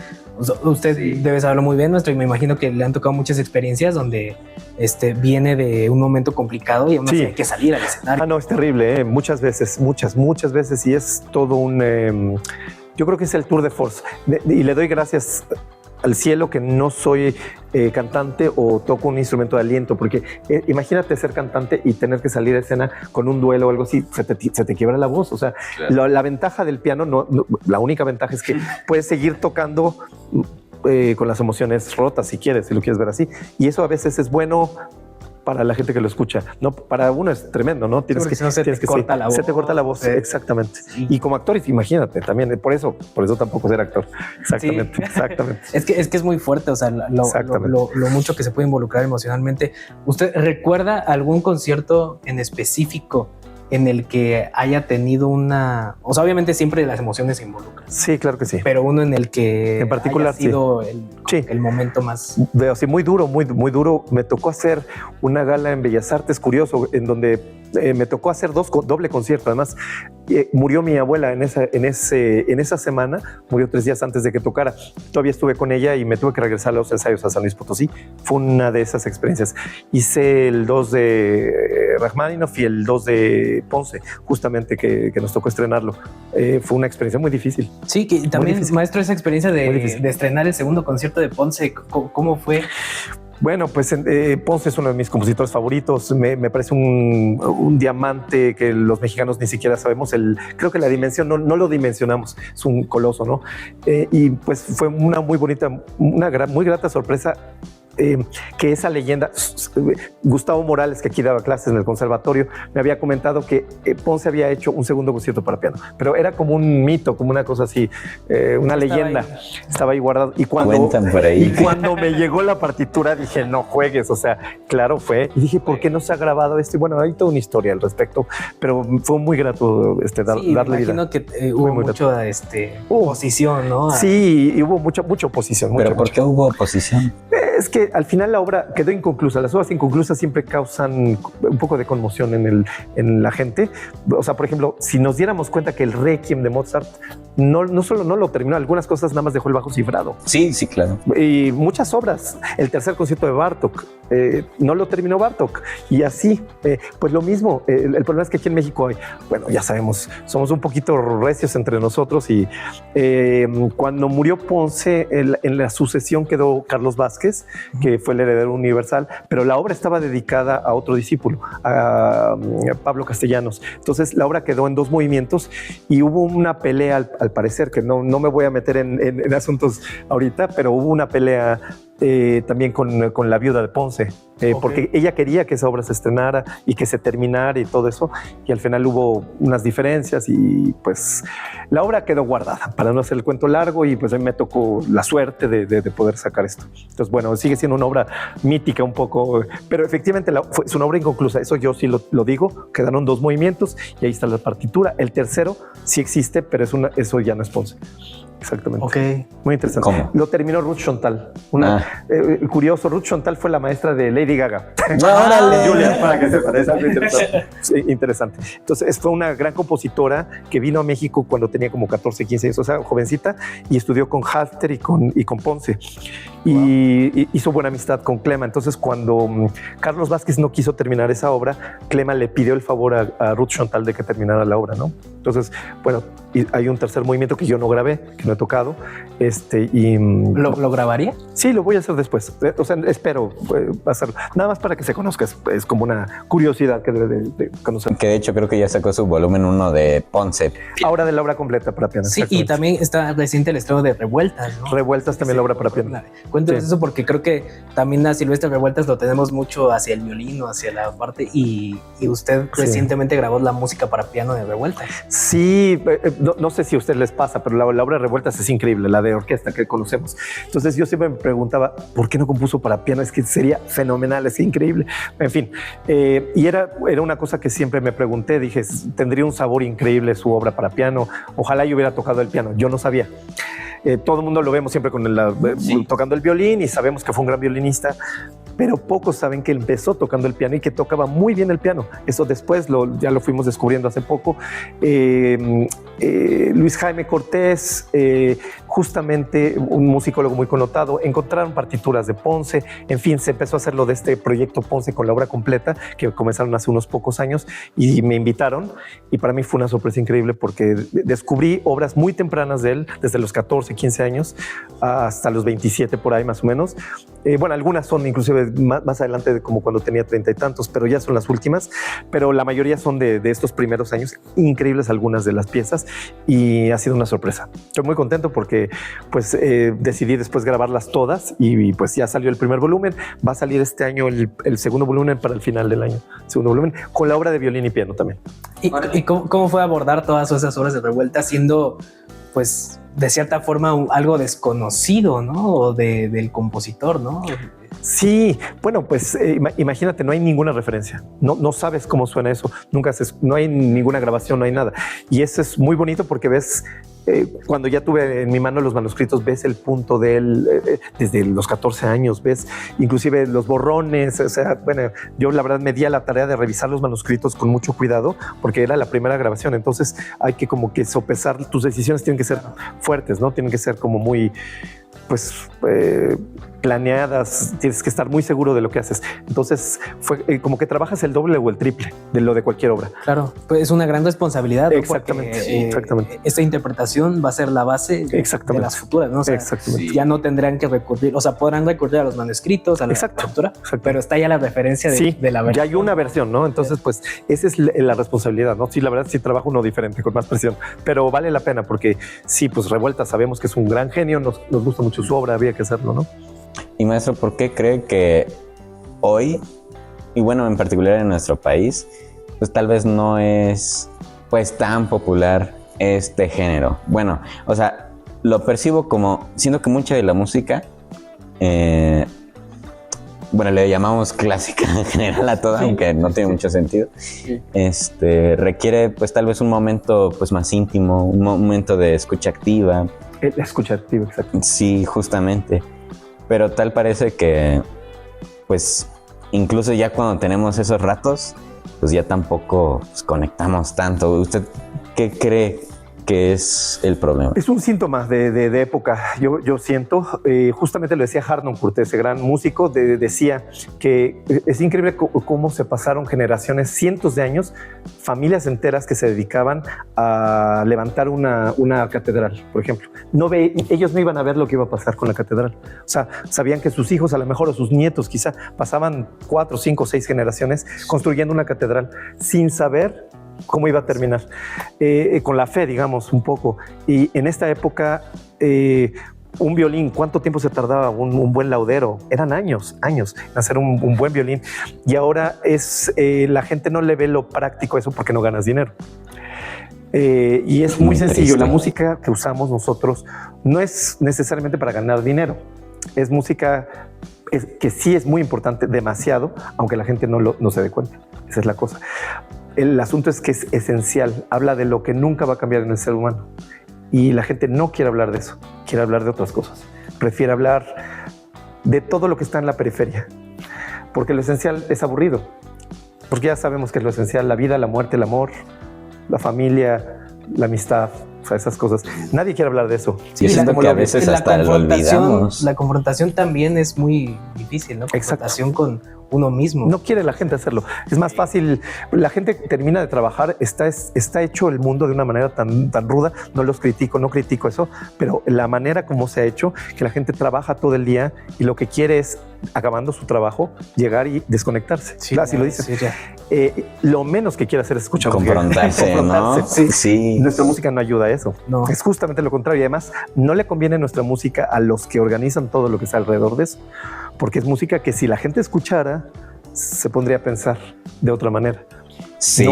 usted debe saberlo muy bien, y me imagino que le han tocado muchas experiencias donde viene de un momento complicado y aún así hay que salir al escenario. No, es terrible, muchas veces, muchas veces, y es todo yo creo que es el tour de force, y le doy gracias al cielo que no soy cantante o toco un instrumento de aliento, porque imagínate ser cantante y tener que salir a escena con un duelo o algo así, se te quiebra la voz. O sea, claro. La ventaja del piano, la única ventaja es que puedes seguir tocando con las emociones rotas, si lo quieres ver así. Y eso a veces es bueno para la gente que lo escucha. No, para uno es tremendo, ¿no? Tienes que, si no se te corta la voz. Se te corta la voz, exactamente. Sí. Y como actor, imagínate, también, por eso tampoco ser actor. Exactamente, sí. Exactamente. Es que es muy fuerte, o sea, lo mucho que se puede involucrar emocionalmente. ¿Usted recuerda algún concierto en específico en el que haya tenido una... O sea, obviamente siempre las emociones se involucran. Sí, claro que sí. Pero uno en el que en particular haya sido el momento más... Veo, sí, muy duro, muy duro. Me tocó hacer una gala en Bellas Artes, curioso, en donde me tocó hacer doble concierto. Además, murió mi abuela en esa semana, murió 3 días antes de que tocara. Todavía estuve con ella y me tuve que regresar a los ensayos a San Luis Potosí. Fue una de esas experiencias. Hice el 2 de Rachmaninoff y el 2 de Ponce, justamente que nos tocó estrenarlo. Fue una experiencia muy difícil. Sí, que también, maestro, esa experiencia de estrenar el segundo concierto de Ponce, ¿cómo fue? Bueno, pues Ponce es uno de mis compositores favoritos. Me parece un diamante que los mexicanos ni siquiera sabemos. Creo que la dimensión no lo dimensionamos. Es un coloso, ¿no? Y pues fue una muy bonita, muy grata sorpresa. Que esa leyenda, Gustavo Morales, que aquí daba clases en el conservatorio, me había comentado que Ponce había hecho un segundo concierto para piano, pero era como un mito, como una cosa así, una leyenda. Estaba ahí guardado. Y cuando me llegó la partitura dije, no juegues, o sea, claro fue. Y dije, ¿por qué no se ha grabado esto? Y bueno, hay toda una historia al respecto, pero fue muy grato darle vida. Me imagino que hubo mucha oposición, ¿no? Sí, y hubo mucha oposición. ¿Pero por qué hubo oposición? Es que al final la obra quedó inconclusa. Las obras inconclusas siempre causan un poco de conmoción en la gente. O sea, por ejemplo, si nos diéramos cuenta que el Requiem de Mozart no solo no lo terminó, algunas cosas nada más dejó el bajo cifrado. Sí, claro. Y muchas obras. El tercer concierto de Bartók no lo terminó Bartók. Y así, pues lo mismo. El problema es que aquí en México bueno, ya sabemos, somos un poquito recios entre nosotros y cuando murió Ponce, en la sucesión quedó Carlos Vázquez, que fue el heredero universal, pero la obra estaba dedicada a otro discípulo, a Pablo Castellanos. Entonces la obra quedó en 2 movimientos y hubo una pelea, al parecer, que no me voy a meter en asuntos ahorita, pero hubo una pelea también con la viuda de Ponce, porque ella quería que esa obra se estrenara y que se terminara y todo eso, y al final hubo unas diferencias y pues la obra quedó guardada, para no hacer el cuento largo, y pues a mí me tocó la suerte de poder sacar esto. Entonces, bueno, sigue siendo una obra mítica un poco, pero efectivamente es una obra inconclusa, eso yo sí lo digo. Quedaron 2 movimientos y ahí está la partitura. El tercero sí existe, pero eso ya no es Ponce. Exactamente. Ok. Muy interesante. ¿Cómo? Lo terminó Ruth Chantal. Curioso, Ruth Chantal fue la maestra de Lady Gaga. ¡Órale! Julia, para que sepan, es algo interesante. Sí, interesante. Entonces, fue una gran compositora que vino a México cuando tenía como 14, 15 años, o sea, jovencita, y estudió con Halter y con Ponce. Y hizo buena amistad con Clema. Entonces, cuando Carlos Vázquez no quiso terminar esa obra, Clema le pidió el favor a Ruth Chantal de que terminara la obra, ¿no? Entonces, bueno, hay un tercer movimiento que yo no grabé, que no he tocado. ¿Lo grabaría? Sí, lo voy a hacer después. O sea, espero hacerlo. Nada más para que se conozca. Es como una curiosidad que debe de conocer. Que de hecho creo que ya sacó su volumen 1 de Ponce. Ahora de la obra completa para piano. Sí, y también está reciente el estreno de Revueltas, ¿no? Revueltas también, sí, la obra para piano. Cuéntanos eso, porque creo que también a Silvestre Revueltas lo tenemos mucho hacia el violín, hacia la parte, y usted recientemente grabó la música para piano de Revueltas. Sí, no sé si a ustedes les pasa, pero la obra de Revueltas es increíble, la de orquesta que conocemos. Entonces yo siempre me preguntaba, ¿por qué no compuso para piano? Es que sería fenomenal, es increíble. En fin, y era una cosa que siempre me pregunté. Dije, tendría un sabor increíble su obra para piano. Ojalá yo hubiera tocado el piano. Yo no sabía. Todo el mundo lo vemos siempre tocando el violín, y sabemos que fue un gran violinista, pero pocos saben que empezó tocando el piano y que tocaba muy bien el piano. Eso después ya lo fuimos descubriendo hace poco. Luis Jaime Cortés, justamente un musicólogo muy connotado, encontraron partituras de Ponce. En fin, se empezó a hacerlo de este proyecto Ponce con la obra completa, que comenzaron hace unos pocos años, y me invitaron, y para mí fue una sorpresa increíble porque descubrí obras muy tempranas de él, desde los 14, 15 años hasta los 27 por ahí más o menos, Bueno, algunas son inclusive más adelante, como cuando tenía 30 y tantos, pero ya son las últimas. Pero la mayoría son de estos primeros años. Increíbles algunas de las piezas y ha sido una sorpresa. Estoy muy contento porque pues decidí después grabarlas todas y pues ya salió el primer volumen. Va a salir este año el segundo volumen para el final del año. Segundo volumen con la obra de violín y piano también. ¿Y cómo fue abordar todas esas obras de Revuelta siendo, pues, de cierta forma algo desconocido, ¿no? O del compositor, ¿no? Sí, bueno, pues imagínate, no hay ninguna referencia, no sabes cómo suena eso, no hay ninguna grabación, no hay nada. Y eso es muy bonito porque ves, cuando ya tuve en mi mano los manuscritos, ves el punto de él desde los 14 años, ves inclusive los borrones. O sea, bueno, yo la verdad me di a la tarea de revisar los manuscritos con mucho cuidado porque era la primera grabación. Entonces hay que como que sopesar, tus decisiones tienen que ser fuertes, ¿no? Tienen que ser como muy, pues, planeadas, tienes que estar muy seguro de lo que haces. Entonces fue como que trabajas el doble o el triple de lo de cualquier obra. Claro, pues es una gran responsabilidad, ¿no? Exactamente, Porque, exactamente. Esta interpretación va a ser la base de las futuras, ¿no? O sea, exactamente. Ya no tendrán que recurrir, o sea, podrán recurrir a los manuscritos, a la estructura, pero está ya la referencia de la versión. Ya hay una versión, ¿no? Entonces, pues esa es la responsabilidad, ¿no? Sí, la verdad sí trabajo uno diferente, con más presión, pero vale la pena porque sí, pues Revuelta sabemos que es un gran genio, nos gusta mucho su obra, había que hacerlo, ¿no? Y maestro, ¿por qué cree que hoy, y bueno, en particular en nuestro país, pues tal vez no es pues tan popular este género? Bueno, o sea, lo percibo como, siendo que mucha de la música, bueno, le llamamos clásica en general a toda, aunque no tiene mucho sentido, requiere pues tal vez un momento pues más íntimo, un momento de escucha activa. La escucha activa, exacto. Sí, justamente. Pero tal parece que, pues, incluso ya cuando tenemos esos ratos, pues ya tampoco pues, conectamos tanto. ¿Usted qué cree que es el problema? Es un síntoma de época, yo siento. Justamente lo decía Harnoncourt, ese gran músico, decía que es increíble cómo se pasaron generaciones, cientos de años, familias enteras que se dedicaban a levantar una catedral, por ejemplo. Ellos no iban a ver lo que iba a pasar con la catedral. O sea, sabían que sus hijos, a lo mejor, o sus nietos, quizá pasaban 4, 5, 6 generaciones construyendo una catedral sin saber cómo iba a terminar, con la fe, digamos, un poco. Y en esta época, un violín, ¿cuánto tiempo se tardaba un buen laudero? Eran años en hacer un buen violín. Y ahora la gente no le ve lo práctico a eso porque no ganas dinero. Y es muy sencillo. Triste. La música que usamos nosotros no es necesariamente para ganar dinero. Es música que sí es muy importante, demasiado, aunque la gente no se dé cuenta. Esa es la cosa. El asunto es que es esencial, habla de lo que nunca va a cambiar en el ser humano y la gente no quiere hablar de eso, quiere hablar de otras cosas, prefiere hablar de todo lo que está en la periferia, porque lo esencial es aburrido, porque ya sabemos que es lo esencial: la vida, la muerte, el amor, la familia, la amistad, o sea, esas cosas. Nadie quiere hablar de eso. Sí, siento que a veces hasta lo olvidamos. La confrontación también es muy difícil, ¿no? Confrontación con uno mismo. No quiere la gente hacerlo. Es más fácil. La gente termina de trabajar. Está hecho el mundo de una manera tan ruda. No critico eso, pero la manera como se ha hecho, que la gente trabaja todo el día y lo que quiere es, acabando su trabajo, llegar y desconectarse. Sí, así lo dice. Sí, lo menos que quiere hacer es escuchar confrontarse, ¿no? Sí. Nuestra música no ayuda a eso. No. Es justamente lo contrario. Y además, no le conviene nuestra música a los que organizan todo lo que está alrededor de eso, porque es música que si la gente escuchara, se pondría a pensar de otra manera. Sí.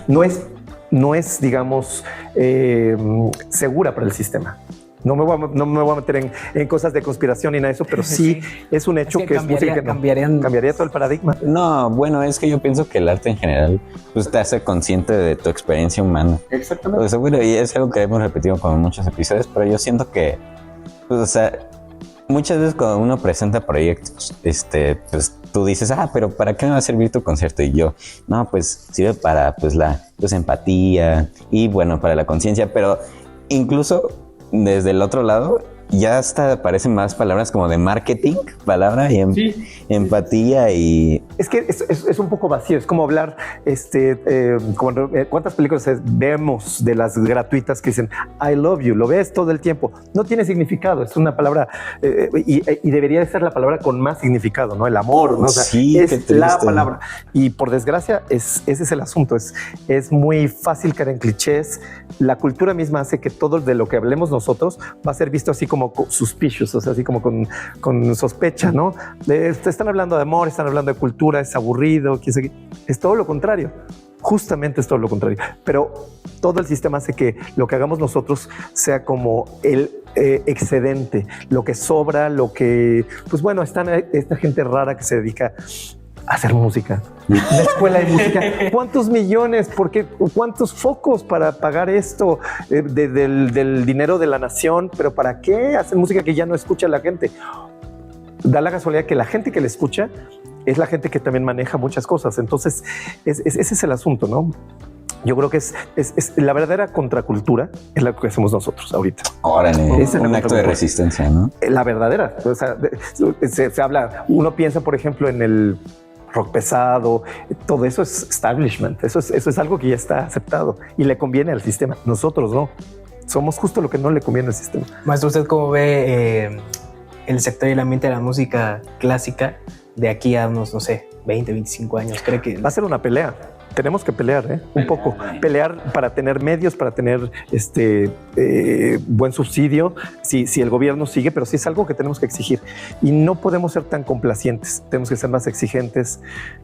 No es, digamos, segura para el sistema. No me voy a meter en cosas de conspiración ni nada de eso, pero sí es un hecho que es música que cambiaría todo el paradigma. No, bueno, es que yo pienso que el arte en general pues, te hace consciente de tu experiencia humana. Exactamente. Pues, seguro, y es algo que hemos repetido con muchos episodios, pero yo siento que, pues, o sea, muchas veces cuando uno presenta proyectos, pues tú dices, pero ¿para qué me va a servir tu concierto? Y yo, no, pues sirve para pues la empatía y bueno, para la conciencia, pero incluso desde el otro lado ya hasta aparecen más palabras como de marketing, palabra y empatía y Es que es un poco vacío, es como hablar, ¿cuántas películas vemos de las gratuitas que dicen I love you? Lo ves todo el tiempo. No tiene significado, es una palabra y debería de ser la palabra con más significado, ¿no? El amor, ¿no? O sea, sí, es la palabra. Y por desgracia, ese es el asunto. Es muy fácil caer en clichés. La cultura misma hace que todo de lo que hablemos nosotros va a ser visto así como suspicious, o sea, así como con sospecha, ¿no? Están hablando de amor, están hablando de cultura, es aburrido, quién sabe qué. Es todo lo contrario. Justamente es todo lo contrario. Pero todo el sistema hace que lo que hagamos nosotros sea como el excedente, lo que sobra, lo que... Pues bueno, esta gente rara que se dedica a hacer música. Una escuela de música. ¿Cuántos millones? ¿Por qué? ¿Cuántos focos para pagar esto del dinero de la nación? ¿Pero para qué? Hacen música que ya no escucha la gente. Da la casualidad que la gente que le escucha es la gente que también maneja muchas cosas. Entonces, ese es el asunto, ¿no? Yo creo que es la verdadera contracultura es lo que hacemos nosotros ahorita. Órale, es un acto de resistencia, ¿no? La verdadera. O sea, se habla, uno piensa, por ejemplo, en el rock pesado, todo eso es establishment. Eso es algo que ya está aceptado y le conviene al sistema. Nosotros no. Somos justo lo que no le conviene al sistema. Maestro, ¿usted cómo ve el sector y el ambiente de la música clásica de aquí a unos, no sé, 20, 25 años? ¿Cree que va a ser una pelea? Tenemos que pelear, un poco. Pelear para tener medios, para tener buen subsidio, si el gobierno sigue, pero sí es algo que tenemos que exigir. Y no podemos ser tan complacientes, tenemos que ser más exigentes.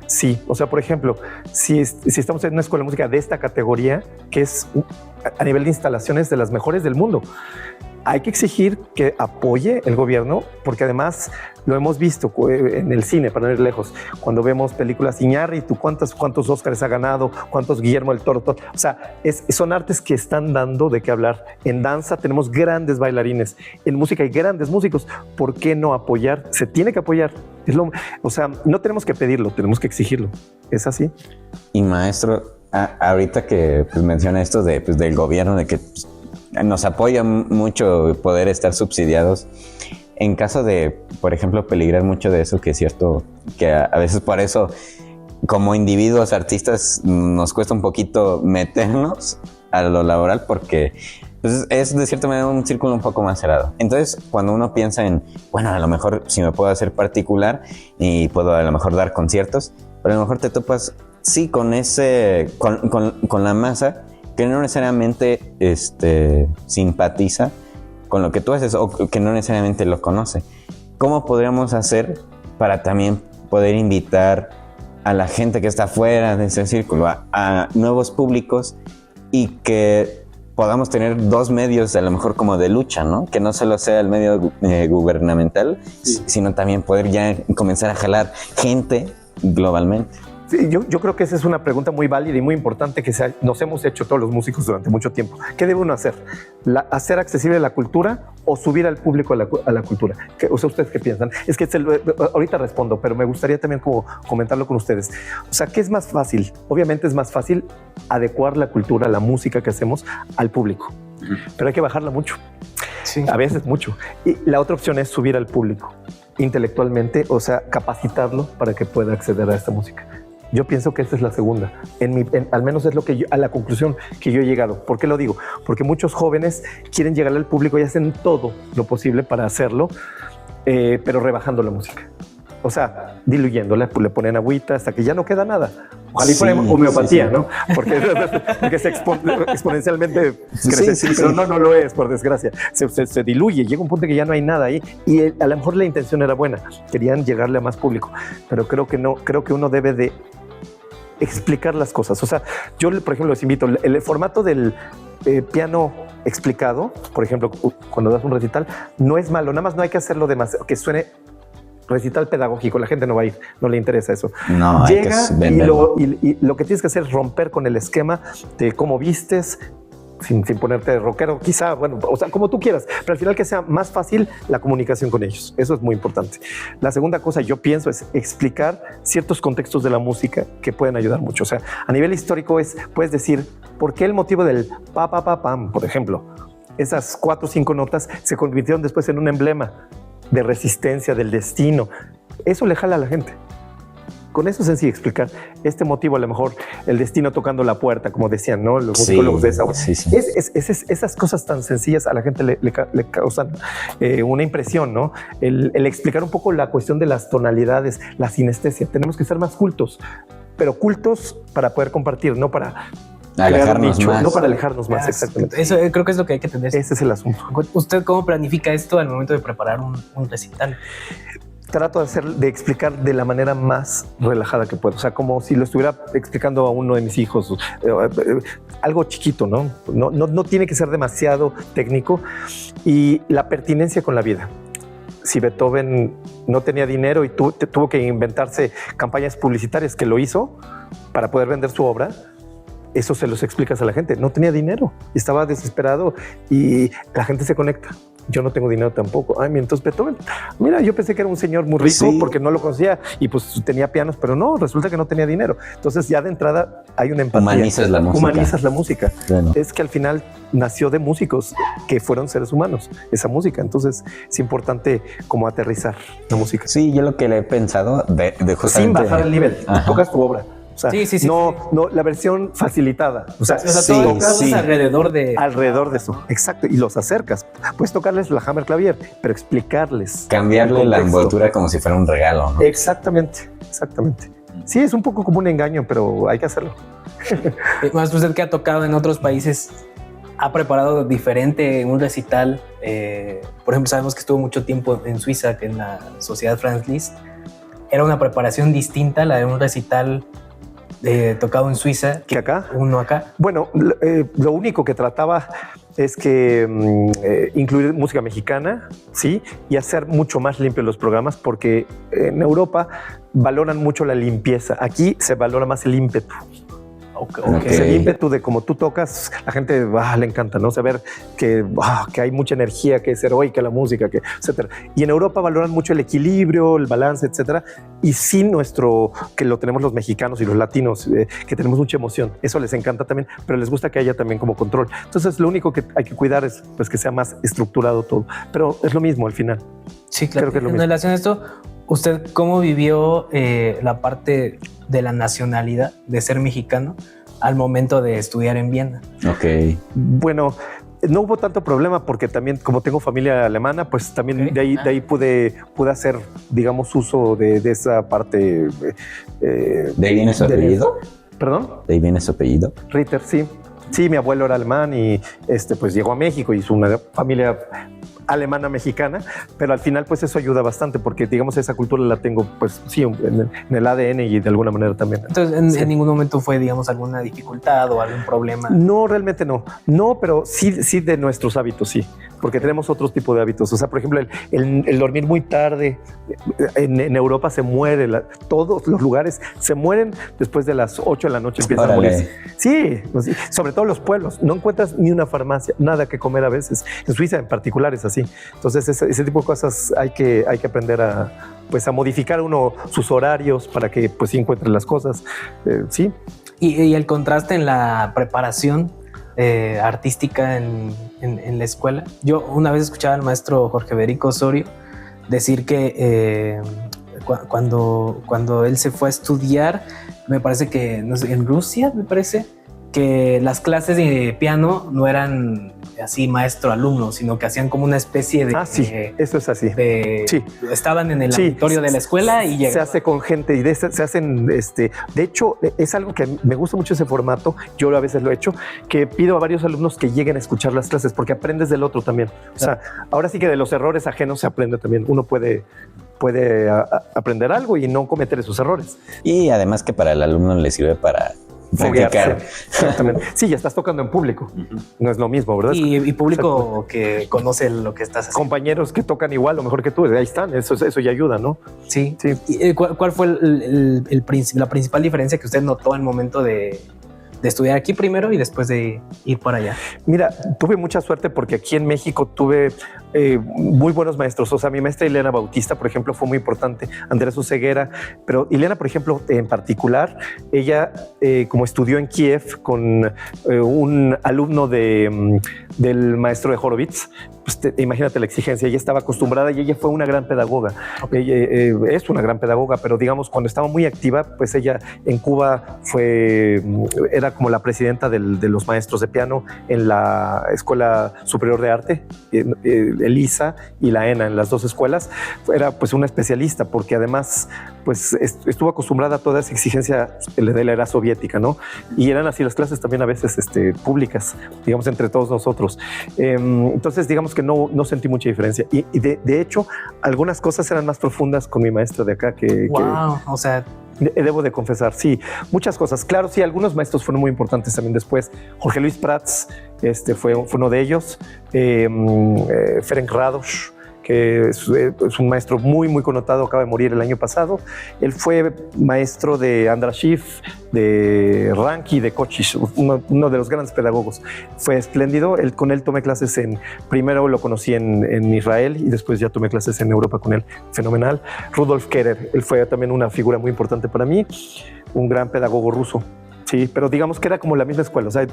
Sí, o sea, por ejemplo, si estamos en una escuela de música de esta categoría, que es a nivel de instalaciones de las mejores del mundo, hay que exigir que apoye el gobierno, porque además lo hemos visto en el cine, para no ir lejos, cuando vemos películas Iñárritu, cuántos Óscares ha ganado, cuántos Guillermo del Toro, o sea, son artes que están dando de qué hablar. En danza tenemos grandes bailarines, en música hay grandes músicos. ¿Por qué no apoyar? Se tiene que apoyar. O sea, no tenemos que pedirlo, tenemos que exigirlo. ¿Es así? Y maestro, ahorita que menciona esto del gobierno, de que nos apoya mucho poder estar subsidiados. En caso de, por ejemplo, peligrar mucho de eso, que es cierto que a veces por eso, como individuos artistas, nos cuesta un poquito meternos a lo laboral porque pues, es de cierta manera un círculo un poco más cerrado. Entonces, cuando uno piensa en, bueno, a lo mejor si me puedo hacer particular y puedo a lo mejor dar conciertos, pero a lo mejor te topas, sí, con la masa que no necesariamente simpatiza con lo que tú haces o que no necesariamente lo conoce. ¿Cómo podríamos hacer para también poder invitar a la gente que está fuera de ese círculo, a nuevos públicos y que podamos tener dos medios a lo mejor como de lucha, ¿no? Que no solo sea el medio gubernamental, sí, sino también poder ya comenzar a jalar gente globalmente? Sí, yo creo que esa es una pregunta muy válida y muy importante que nos hemos hecho todos los músicos durante mucho tiempo. ¿Qué debe uno hacer? ¿Hacer accesible la cultura o subir al público a la cultura? O sea, ¿ustedes qué piensan? Es que ahorita respondo, pero me gustaría también como comentarlo con ustedes. O sea, ¿qué es más fácil? Obviamente es más fácil adecuar la cultura, la música que hacemos al público, pero hay que bajarla mucho. Sí. A veces mucho. Y la otra opción es subir al público intelectualmente, o sea, capacitarlo para que pueda acceder a esta música. Yo pienso que esa es la segunda. Al menos es a la conclusión que yo he llegado. ¿Por qué lo digo? Porque muchos jóvenes quieren llegar al público y hacen todo lo posible para hacerlo, pero rebajando la música. O sea, diluyéndola, le ponen agüita hasta que ya no queda nada. Ojalá y ponen homeopatía, sí. ¿no? Porque se exponencialmente crece. Sí, pero no lo es, por desgracia. Se diluye, llega un punto que ya no hay nada ahí. Y a lo mejor la intención era buena. Querían llegarle a más público. Pero creo que no. Creo que uno debe de explicar las cosas. O sea, yo, por ejemplo, les invito, el formato del piano explicado, por ejemplo, cuando das un recital, no es malo, nada más no hay que hacerlo demasiado, que suene recital pedagógico, la gente no va a ir, no le interesa eso. No, llega y lo que tienes que hacer es romper con el esquema de cómo vistes, sin ponerte de rockero, quizá, bueno, o sea, como tú quieras, pero al final que sea más fácil la comunicación con ellos. Eso es muy importante. La segunda cosa, yo pienso, es explicar ciertos contextos de la música que pueden ayudar mucho. O sea, a nivel histórico puedes decir, ¿por qué el motivo del pa, pa, pa, pam, por ejemplo? Esas 4 o 5 notas se convirtieron después en un emblema de resistencia, del destino. Eso le jala a la gente. con eso sencillo explicar este motivo, a lo mejor el destino tocando la puerta, como decían, ¿no? Los musicólogos de esa. Sí. Esas cosas tan sencillas a la gente le causan una impresión, ¿no? El explicar un poco la cuestión de las tonalidades, la sinestesia. Tenemos que ser más cultos, pero cultos para poder compartir, no para alejarnos nicho, más. no para alejarnos más, exactamente. Eso creo que es lo que hay que tener. Ese es el asunto. ¿Usted cómo planifica esto al momento de preparar un recital? Trato de explicar de la manera más relajada que puedo. O sea, como si lo estuviera explicando a uno de mis hijos. Algo chiquito, ¿no? No tiene que ser demasiado técnico. Y la pertinencia con la vida. Si Beethoven no tenía dinero y tuvo que inventarse campañas publicitarias, que lo hizo para poder vender su obra, eso se los explicas a la gente. No tenía dinero, estaba desesperado y la gente se conecta. Yo no tengo dinero tampoco. Ay, entonces Beethoven, mira, yo pensé que era un señor muy rico porque no lo conocía y pues tenía pianos, pero no, resulta que no tenía dinero. Entonces ya de entrada hay una empatía. Humanizas la música. Humanizas la música. Bueno. Es que al final nació de músicos que fueron seres humanos, esa música. Entonces es importante como aterrizar la música. Sí, yo lo que le he pensado de justamente... Sin bajar el nivel. Ajá. Tocas tu obra. O sea, sí. no, la versión facilitada. O sea, todo alrededor de eso. Exacto. Y los acercas. Puedes tocarles la hammer clavier, pero explicarles. Cambiarle la envoltura como si fuera un regalo, ¿no? Exactamente. Sí, es un poco como un engaño, pero hay que hacerlo. Más usted que ha tocado en otros países, ¿ha preparado diferente un recital? Por ejemplo, sabemos que estuvo mucho tiempo en Suiza, que en la Sociedad Franz Liszt. Era una preparación distinta, la de un recital tocado en Suiza que acá. Uno acá. Bueno, lo único que trataba es que incluir música mexicana, sí, y hacer mucho más limpios los programas, porque en Europa valoran mucho la limpieza. Aquí se valora más el ímpetu. Okay. Es el ímpetu de como tú tocas, la gente le encanta, ¿no? Saber que hay mucha energía, que es heroica la música, etcétera. Y en Europa valoran mucho el equilibrio, el balance, etcétera. Y sí, que lo tenemos los mexicanos y los latinos, que tenemos mucha emoción. Eso les encanta también, pero les gusta que haya también como control. Entonces, lo único que hay que cuidar es pues, que sea más estructurado todo. Pero es lo mismo al final. Sí, claro. Creo que es lo mismo. En relación a esto, ¿usted cómo vivió la parte de la nacionalidad, de ser mexicano, al momento de estudiar en Viena? Ok. Bueno, no hubo tanto problema porque también, como tengo familia alemana, pues también de ahí pude hacer, digamos, uso de esa parte. ¿De ahí viene su apellido? ¿Perdón? ¿De ahí viene su apellido? Ritter, sí. Sí, mi abuelo era alemán y pues llegó a México y hizo una familia alemana mexicana, pero al final pues eso ayuda bastante porque digamos esa cultura la tengo pues sí en el ADN y de alguna manera también. Entonces en ningún momento fue digamos alguna dificultad o algún problema. No, realmente no, pero sí de nuestros hábitos, sí, porque tenemos otro tipo de hábitos. O sea, por ejemplo, el dormir muy tarde en Europa se muere, todos los lugares se mueren después de las 8 de la noche empiezan a morir. Sí, sobre todo los pueblos, no encuentras ni una farmacia, nada que comer a veces. En Suiza en particular es así. Entonces ese tipo de cosas hay que aprender a modificar uno sus horarios para que pues sí encuentre las cosas. Sí. Y el contraste en la preparación artística en la escuela. Yo una vez escuchaba al maestro Jorge Berico Osorio decir que cuando él se fue a estudiar, me parece que no sé, en Rusia, me parece que las clases de piano no eran así maestro-alumno, sino que hacían como una especie de... sí, eso es así. Sí. Estaban en el auditorio de la escuela y llegaban. Se hace con gente y se hacen... De hecho, es algo que me gusta mucho ese formato, yo a veces lo he hecho, que pido a varios alumnos que lleguen a escuchar las clases porque aprendes del otro también. O sea, ahora sí que de los errores ajenos se aprende también. Uno puede aprender algo y no cometer esos errores. Y además que para el alumno le sirve para... practicar. Exactamente. Sí, ya estás tocando en público. No es lo mismo, ¿verdad? Y público que conoce lo que estás haciendo. Compañeros que tocan igual o mejor que tú, ahí están. Eso ya ayuda, ¿no? Sí. ¿Y cuál fue la principal diferencia que usted notó al momento de estudiar aquí primero y después de ir para allá? Mira, tuve mucha suerte porque aquí en México tuve muy buenos maestros. O sea, mi maestra Ileana Bautista, por ejemplo, fue muy importante. Andrés Oseguera, pero Ileana, por ejemplo, en particular, ella como estudió en Kiev con un alumno del maestro de Horowitz, pues imagínate la exigencia. Ella estaba acostumbrada y ella fue una gran pedagoga. Okay. Ella es una gran pedagoga, pero digamos, cuando estaba muy activa, pues ella en Cuba era como la presidenta de los maestros de piano en la Escuela Superior de Arte, ELISA y la ENA, en las dos escuelas. Era pues una especialista, porque además pues estuvo acostumbrada a toda esa exigencia de la era soviética, ¿no? Y eran así las clases también a veces públicas, digamos, entre todos nosotros. Entonces, digamos que no sentí mucha diferencia. Y de hecho, algunas cosas eran más profundas con mi maestra de acá o sea... Debo de confesar, sí, muchas cosas. Claro, sí, algunos maestros fueron muy importantes también después. Jorge Luis Prats fue uno de ellos. Ferenc Rados, que es un maestro muy, muy connotado, acaba de morir el año pasado. Él fue maestro de Andrashev, de Ranki, de Kochis, uno de los grandes pedagogos. Fue espléndido. Con él tomé clases primero lo conocí en Israel y después ya tomé clases en Europa con él. Fenomenal. Rudolf Kerer, él fue también una figura muy importante para mí, un gran pedagogo ruso. Sí, pero digamos que era como la misma escuela, o sea,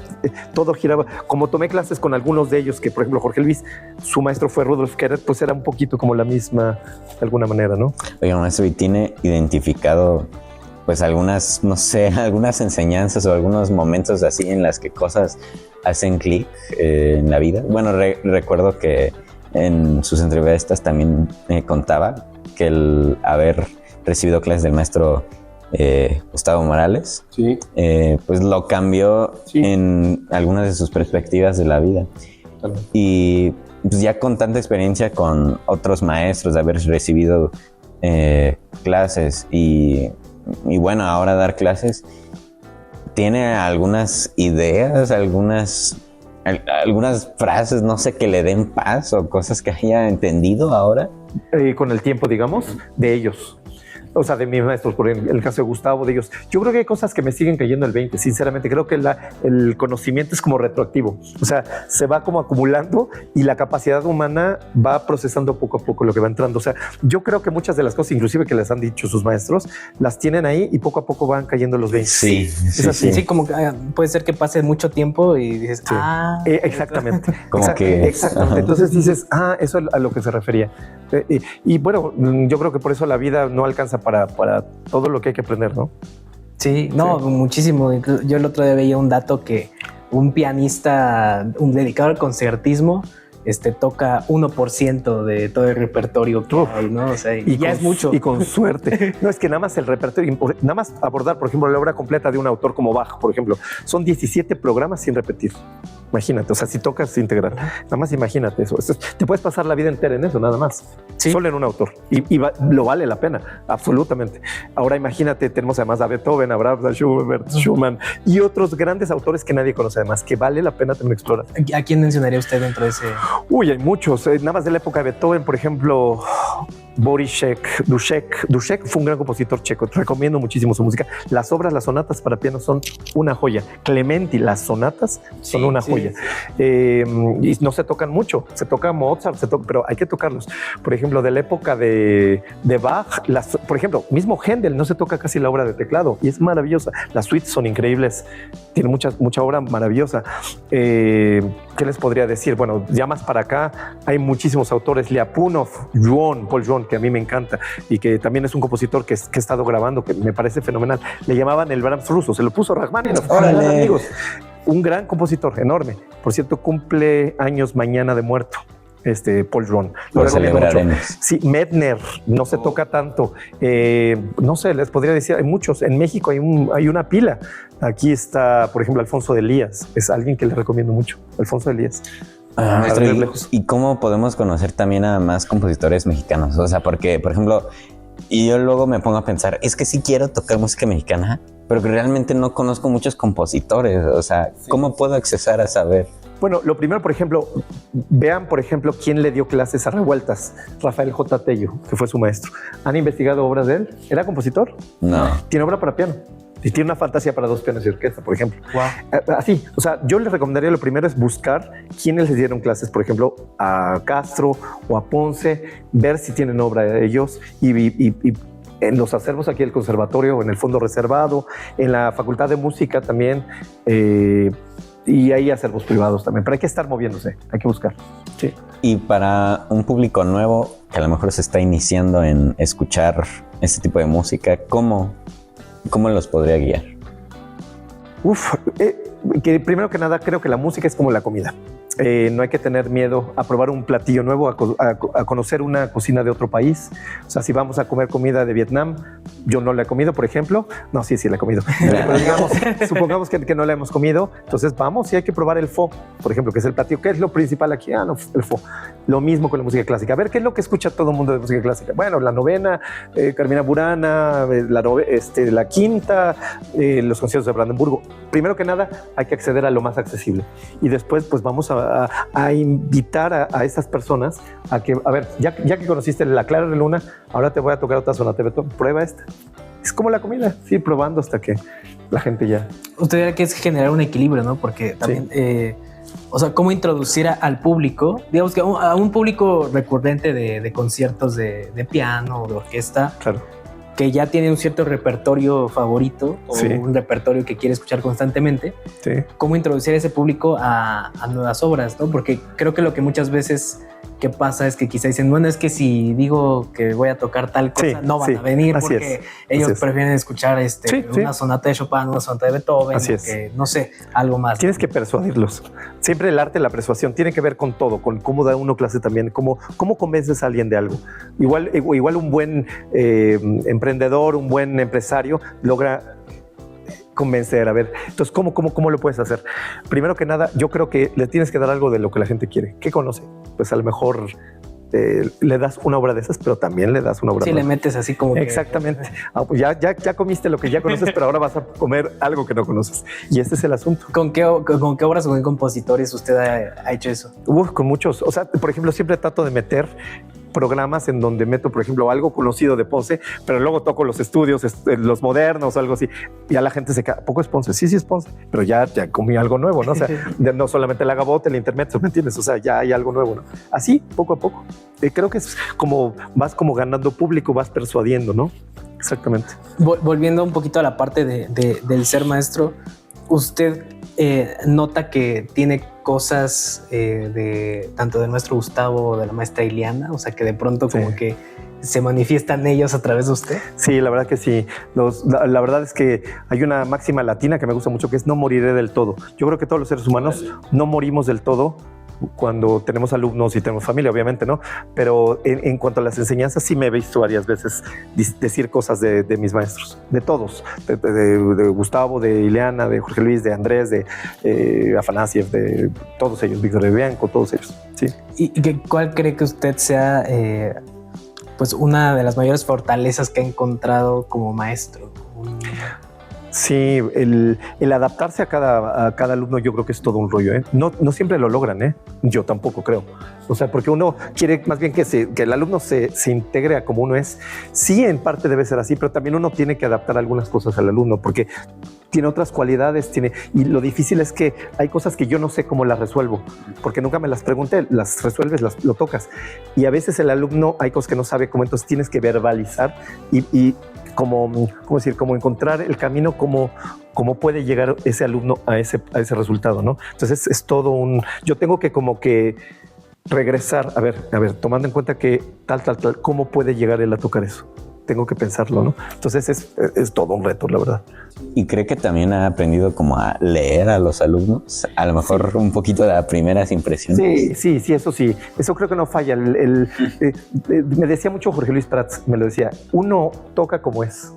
todo giraba. Como tomé clases con algunos de ellos, que por ejemplo Jorge Luis, su maestro fue Rudolf Kerer, pues era un poquito como la misma, de alguna manera, ¿no? Oiga, maestro, ¿y tiene identificado pues algunas, no sé, algunas enseñanzas o algunos momentos así en las que cosas hacen clic en la vida? Bueno, recuerdo que en sus entrevistas también contaba que el haber recibido clases del maestro Gustavo Morales, sí. Pues lo cambió, sí, en algunas de sus perspectivas de la vida. Claro. Y pues ya con tanta experiencia con otros maestros, de haber recibido clases y bueno, ahora dar clases, ¿tiene algunas ideas, algunas frases, no sé, que le den paz o cosas que haya entendido ahora? Con el tiempo, digamos, de ellos. O sea, de mis maestros, por ejemplo, el caso de Gustavo, de ellos. Yo creo que hay cosas que me siguen cayendo el 20, sinceramente. Creo que el conocimiento es como retroactivo. O sea, se va como acumulando y la capacidad humana va procesando poco a poco lo que va entrando. O sea, yo creo que muchas de las cosas, inclusive que les han dicho sus maestros, las tienen ahí y poco a poco van cayendo los 20. Sí, es así. Sí, como que puede ser que pase mucho tiempo y dices, sí. Exactamente. Exactamente. Entonces dices, eso es a lo que se refería. Y bueno, yo creo que por eso la vida no alcanza para todo lo que hay que aprender, ¿no? Sí, no, sí, muchísimo. Yo el otro día veía un dato que un pianista, un dedicado al concertismo, toca 1% de todo el repertorio que hay, ¿no? O sea, y ya es mucho. Y con suerte. No, es que nada más el repertorio, nada más abordar, por ejemplo, la obra completa de un autor como Bach, por ejemplo, son 17 programas sin repetir. Imagínate, o sea, si tocas integral, nada más imagínate eso. Te puedes pasar la vida entera en eso, nada más. Sí. Solo en un autor. Y lo vale la pena, absolutamente. Ahora imagínate, tenemos además a Beethoven, a Brahms, a Schubert, Schumann y otros grandes autores que nadie conoce además, que vale la pena también explorar. ¿A quién mencionaría usted dentro de ese? Uy, hay muchos. Nada más de la época de Beethoven, por ejemplo, Boris Dušek fue un gran compositor checo. Te recomiendo muchísimo su música. Las obras, las sonatas para piano son una joya. Clementi, las sonatas son una joya. Y no se tocan mucho. Se toca Mozart, pero hay que tocarlos. Por ejemplo, de la época de Bach, por ejemplo, mismo Händel, no se toca casi la obra de teclado y es maravillosa. Las suites son increíbles. Tiene mucha obra maravillosa. ¿Qué les podría decir? Bueno, ya más para acá hay muchísimos autores. Liapunov, Paul Juon, que a mí me encanta y que también es un compositor que he estado grabando, que me parece fenomenal. Le llamaban el Brahms ruso, se lo puso Rachmaninoff. Amigos, un gran compositor, enorme. Por cierto, cumple años mañana de muerto. Paul Juon. Lo celebraremos. Sí, Medtner, no se toca tanto. No sé, les podría decir, hay muchos. En México hay una pila. Aquí está, por ejemplo, Alfonso de Elías. Es alguien que le recomiendo mucho. Alfonso de Elías. Maestro, ¿y cómo podemos conocer también a más compositores mexicanos? O sea, porque, por ejemplo, y yo luego me pongo a pensar, es que sí quiero tocar música mexicana, pero que realmente no conozco muchos compositores. O sea, ¿cómo puedo accesar a saber? Bueno, lo primero, por ejemplo, vean, por ejemplo, quién le dio clases a Revueltas. Rafael J. Tello, que fue su maestro. ¿Han investigado obras de él? ¿Era compositor? No. Tiene obra para piano. Y tiene una fantasía para 2 pianos y orquesta, por ejemplo. Wow. Así, o sea, yo les recomendaría, lo primero es buscar quiénes les dieron clases, por ejemplo, a Castro o a Ponce, ver si tienen obra de ellos y en los acervos aquí del conservatorio, en el fondo reservado, en la Facultad de Música también, y hay acervos privados también, pero hay que estar moviéndose, hay que buscar. Sí. Y para un público nuevo que a lo mejor se está iniciando en escuchar este tipo de música, ¿cómo los podría guiar? Que primero que nada creo que la música es como la comida. No hay que tener miedo a probar un platillo nuevo, a conocer una cocina de otro país. O sea, si vamos a comer comida de Vietnam, yo no la he comido, por ejemplo. No, sí la he comido. Pero digamos, supongamos que no la hemos comido. Entonces vamos y hay que probar el pho, por ejemplo, que es el platillo. ¿Qué es lo principal aquí? No, el pho. Lo mismo con la música clásica. A ver, ¿qué es lo que escucha todo el mundo de música clásica? Bueno, la novena, Carmina Burana, la quinta, los conciertos de Brandenburgo. Primero que nada, hay que acceder a lo más accesible. Y después, pues vamos a invitar a estas personas a que, a ver, ya que conociste la Clara de Luna, ahora te voy a tocar otra sonata de Beethoven, prueba esta. Es como la comida, sí, probando hasta que la gente ya... Usted dirá que es generar un equilibrio, ¿no? Porque también, o sea, cómo introducir al público, digamos que a un público recurrente de conciertos de piano o de orquesta, claro, que ya tiene un cierto repertorio favorito o un repertorio que quiere escuchar constantemente, cómo introducir a ese público a nuevas obras, ¿no? Porque creo que lo que muchas veces que pasa es que quizá dicen, bueno, es que si digo que voy a tocar tal cosa, no van a venir porque ellos prefieren escuchar una sonata de Chopin, una sonata de Beethoven, que, no sé, algo más. Tienes que persuadirlos. Siempre el arte de la persuasión tiene que ver con todo, con cómo da uno clase también, cómo convences a alguien de algo. Igual un buen emprendedor, un buen empresario logra convencer. A ver, entonces, ¿cómo lo puedes hacer? Primero que nada, yo creo que le tienes que dar algo de lo que la gente quiere. ¿Qué conoce? Pues a lo mejor le das una obra de esas, pero también le das una obra de le metes así como exactamente. Pues ya comiste lo que ya conoces, pero ahora vas a comer algo que no conoces. Y este es el asunto. ¿Con qué obras o con qué compositores usted ha hecho eso? Con muchos. O sea, por ejemplo, siempre trato de meter programas en donde meto, por ejemplo, algo conocido de Ponce, pero luego toco los estudios, los modernos o algo así. Y a la gente se queda, ¿poco es Ponce? Sí, es Ponce, pero ya comí algo nuevo, ¿no? O sea, no solamente la gavotte, el intermezzo, ¿me entiendes? O sea, ya hay algo nuevo, ¿no? Así, poco a poco. Creo que es como vas como ganando público, vas persuadiendo, ¿no? Exactamente. Volviendo un poquito a la parte del ser maestro, usted nota que tiene cosas tanto del maestro Gustavo o de la maestra Ileana, o sea, que de pronto como que se manifiestan ellos a través de usted. Sí, la verdad que sí. La verdad es que hay una máxima latina que me gusta mucho, que es no moriré del todo. Yo creo que todos los seres humanos no morimos del todo cuando tenemos alumnos y tenemos familia, obviamente, ¿no? Pero en cuanto a las enseñanzas, sí me he visto varias veces decir cosas de mis maestros, de todos, de Gustavo, de Ileana, de Jorge Luis, de Andrés, de Afanasiev, de todos ellos, Víctor de Bianco, todos ellos, sí. ¿Y cuál cree que usted sea pues una de las mayores fortalezas que ha encontrado como maestro? Sí, el adaptarse a cada alumno yo creo que es todo un rollo, ¿eh? No siempre lo logran, ¿eh? Yo tampoco creo. O sea, porque uno quiere más bien que el alumno se integre a como uno es. Sí, en parte debe ser así, pero también uno tiene que adaptar algunas cosas al alumno porque tiene otras cualidades, y lo difícil es que hay cosas que yo no sé cómo las resuelvo, porque nunca me las pregunté, las resuelves, lo tocas. Y a veces el alumno hay cosas que no sabe cómo, entonces tienes que verbalizar y como encontrar el camino, cómo puede llegar ese alumno a ese resultado, ¿no? Entonces es todo yo tengo que como que regresar, a ver, tomando en cuenta que tal, ¿cómo puede llegar él a tocar eso? Tengo que pensarlo, ¿no? Entonces es todo un reto, la verdad. ¿Y cree que también ha aprendido como a leer a los alumnos? A lo mejor un poquito de las primeras impresiones. Sí, eso sí. Eso creo que no falla. Me decía mucho Jorge Luis Prats, me lo decía, uno toca como es.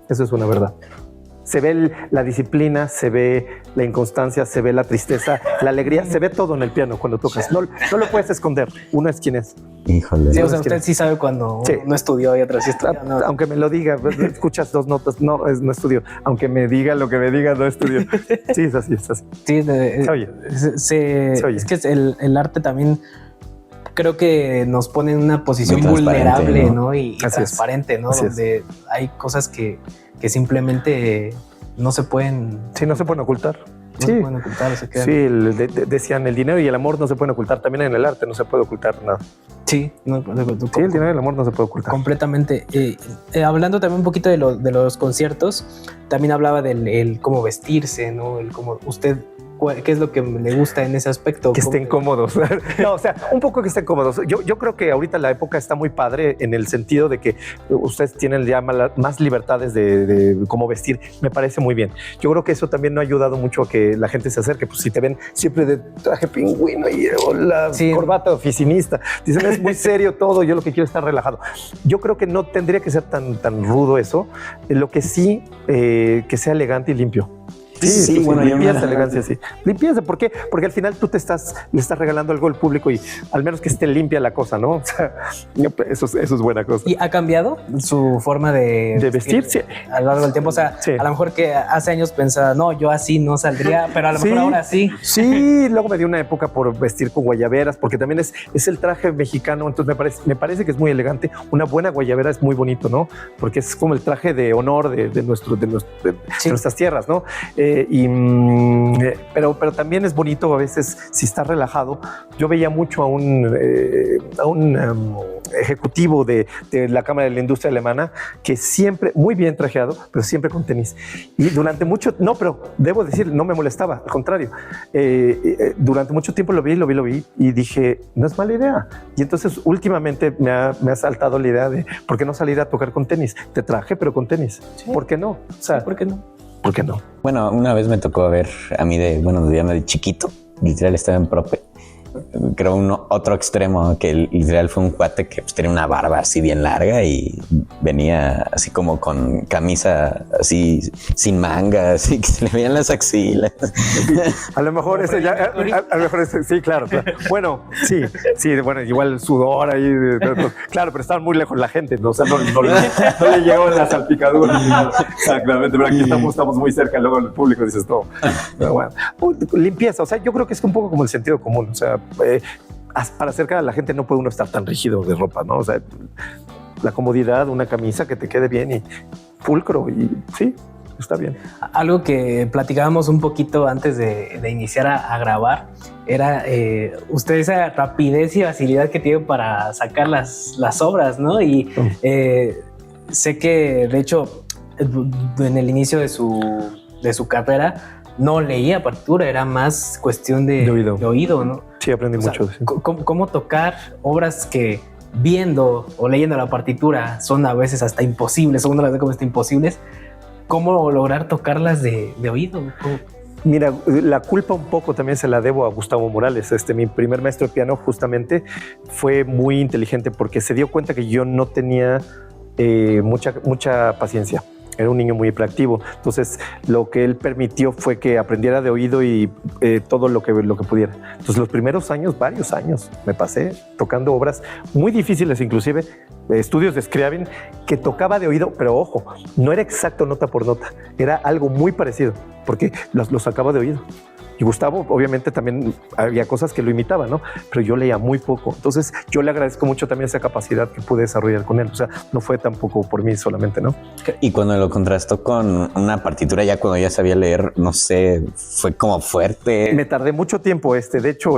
Eso es una verdad. Se ve la disciplina, se ve la inconstancia, se ve la tristeza, la alegría, se ve todo en el piano cuando tocas. No lo puedes esconder. Uno es quien es. Híjole. Sí, o sea, usted sí sabe cuando no estudió y otro sí estudió. No. Aunque me lo diga, escuchas 2 notas, no estudio. Aunque me diga lo que me diga, no estudio. Sí, es así. Sí, se oye. Se oye. Es que el arte también creo que nos pone en una posición vulnerable, ¿no? Y transparente, ¿no? Donde hay cosas que simplemente no se pueden... Sí, no se pueden ocultar. No se pueden ocultar, se quedan. Sí, decían el dinero y el amor no se pueden ocultar. También en el arte no se puede ocultar nada. Sí, el dinero y el amor no se puede ocultar. Completamente. Hablando también un poquito de los conciertos, también hablaba del cómo vestirse, ¿no? El cómo usted... ¿Qué es lo que le gusta en ese aspecto? Que estén cómodos. No, o sea, un poco que estén cómodos. Yo creo que ahorita la época está muy padre en el sentido de que ustedes tienen ya más libertades de cómo vestir. Me parece muy bien. Yo creo que eso también no ha ayudado mucho a que la gente se acerque. Pues si te ven siempre de traje pingüino y la corbata oficinista, dicen es muy serio todo, yo lo que quiero es estar relajado. Yo creo que no tendría que ser tan rudo eso. Lo que sí, que sea elegante y limpio. Sí, bueno, limpieza, elegancia, sí. Limpieza, ¿por qué? Porque al final tú le estás regalando algo al público y al menos que esté limpia la cosa, ¿no? O sea, eso es buena cosa. ¿Y ha cambiado su forma de vestir? Sí. A lo largo del tiempo? O sea, sí. A lo mejor que hace años pensaba, no, yo así no saldría, pero a lo mejor ahora sí. Sí, luego me dio una época por vestir con guayaberas, porque también es el traje mexicano, entonces me parece que es muy elegante. Una buena guayabera es muy bonito, ¿no? Porque es como el traje de honor de nuestras tierras, ¿no? Pero también es bonito a veces si estás relajado. Yo veía mucho a un ejecutivo de la Cámara de la Industria Alemana que siempre muy bien trajeado, pero siempre con tenis. Y durante mucho, no, pero debo decir, no me molestaba, al contrario. Durante mucho tiempo lo vi y dije, no es mala idea. Y entonces últimamente me ha saltado la idea de ¿por qué no salir a tocar con tenis? Te traje, pero con tenis. Sí. ¿Por qué no? O sea, sí, ¿por qué no? ¿Por qué no? Bueno, una vez me tocó ver a mí de chiquito, literal estaba en prope. Creo otro extremo que literal fue un cuate que pues, tenía una barba así bien larga y venía así como con camisa así sin mangas y que se le veían las axilas. A lo mejor ese ya, a lo mejor ese, sí, claro. Bueno, sí, bueno, igual el sudor ahí, claro, pero estaban muy lejos la gente, ¿no? O sea, no le llegó la salpicadura. Exactamente, pero aquí estamos muy cerca, luego el público dices todo. Pero bueno, limpieza, o sea, yo creo que es un poco como el sentido común, o sea, para acercar a la gente no puede uno estar tan rígido de ropa, ¿no? O sea, la comodidad, una camisa que te quede bien y pulcro y sí, está bien. Algo que platicábamos un poquito antes de iniciar a grabar era usted esa rapidez y facilidad que tiene para sacar las obras, ¿no? Y sé que de hecho en el inicio de su carrera no leía partitura, era más cuestión de oído, ¿no? Sí, aprendí mucho. Sí. ¿Cómo tocar obras que viendo o leyendo la partitura son a veces hasta imposibles, o uno las ve como hasta imposibles? ¿Cómo lograr tocarlas de oído? ¿Cómo? Mira, la culpa un poco también se la debo a Gustavo Morales. Mi primer maestro de piano justamente fue muy inteligente porque se dio cuenta que yo no tenía mucha paciencia. Era un niño muy hiperactivo. Entonces, lo que él permitió fue que aprendiera de oído y todo lo que pudiera. Entonces, los primeros años, varios años, me pasé tocando obras muy difíciles, inclusive estudios de Scriabin, que tocaba de oído, pero ojo, no era exacto nota por nota. Era algo muy parecido, porque lo sacaba de oído. Y Gustavo, obviamente, también había cosas que lo imitaban, ¿no? Pero yo leía muy poco. Entonces, yo le agradezco mucho también esa capacidad que pude desarrollar con él. O sea, no fue tampoco por mí solamente, ¿no? Y cuando lo contrastó con una partitura, ya cuando ya sabía leer, no sé, fue como fuerte. Me tardé mucho tiempo. De hecho,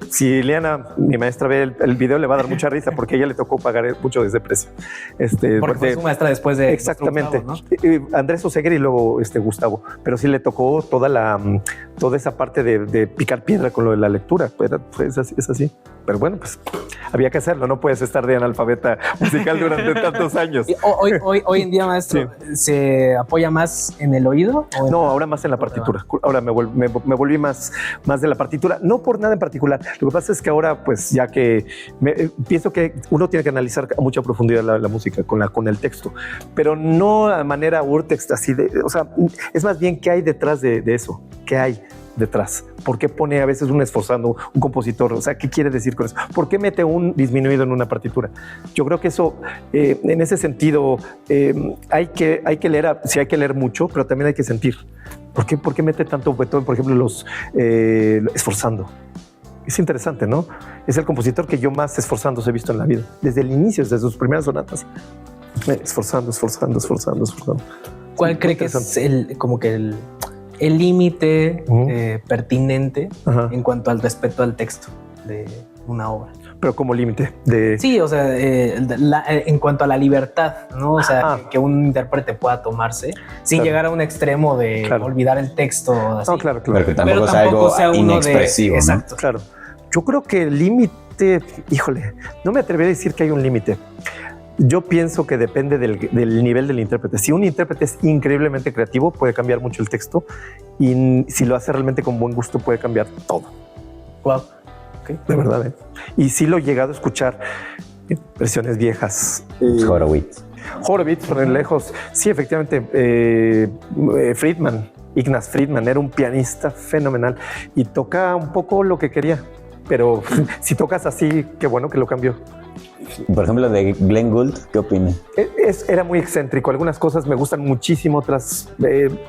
si Ileana, mi maestra, ve el video, le va a dar mucha risa porque a ella le tocó pagar mucho de ese precio. Porque fue su maestra después de... Exactamente. Gustavo, ¿no? Andrés Oseguer y luego Gustavo. Pero sí le tocó toda esa parte de picar piedra con lo de la lectura. Es así. Pero bueno, pues había que hacerlo. No puedes estar de analfabeta musical durante tantos años. Hoy en día, maestro, sí. ¿Se apoya más en el oído? No, ahora más en la partitura. Ahora me volví más de la partitura. No por nada en particular. Lo que pasa es que ahora, pues ya que pienso que uno tiene que analizar a mucha profundidad la música con el texto, pero no a manera urtext así o sea, es más bien qué hay detrás de eso. ¿Qué hay detrás? ¿Por qué pone a veces un esforzando un compositor? O sea, ¿qué quiere decir con eso? ¿Por qué mete un disminuido en una partitura? Yo creo que eso, en ese sentido, hay que leer, sí hay que leer mucho, pero también hay que sentir. ¿Por qué mete tanto Beethoven, por ejemplo, los esforzando? Es interesante, ¿no? Es el compositor que yo más esforzándose he visto en la vida. Desde el inicio, desde sus primeras sonatas. Esforzando. ¿Cuál cree que es el límite pertinente en cuanto al respeto al texto de una obra? Pero como límite de... Sí, o sea, en cuanto a la libertad, ¿no? O sea, que un intérprete pueda tomarse sin llegar a un extremo de olvidar el texto. Así. No, claro. Pero que tampoco sea algo inexpresivo, ¿no? Exacto. Claro. Yo creo que el límite, híjole, no me atrevería a decir que hay un límite. Yo pienso que depende del nivel del intérprete. Si un intérprete es increíblemente creativo, puede cambiar mucho el texto, y si lo hace realmente con buen gusto, puede cambiar todo. Wow. Okay. De verdad, ¿eh? Y sí lo he llegado a escuchar en versiones viejas. Horowitz, por lejos. Sí, efectivamente. Ignaz Friedman era un pianista fenomenal y toca un poco lo que quería. Pero si tocas así, qué bueno que lo cambió. Por ejemplo, de Glenn Gould, ¿qué opina? Era muy excéntrico. Algunas cosas me gustan muchísimo, otras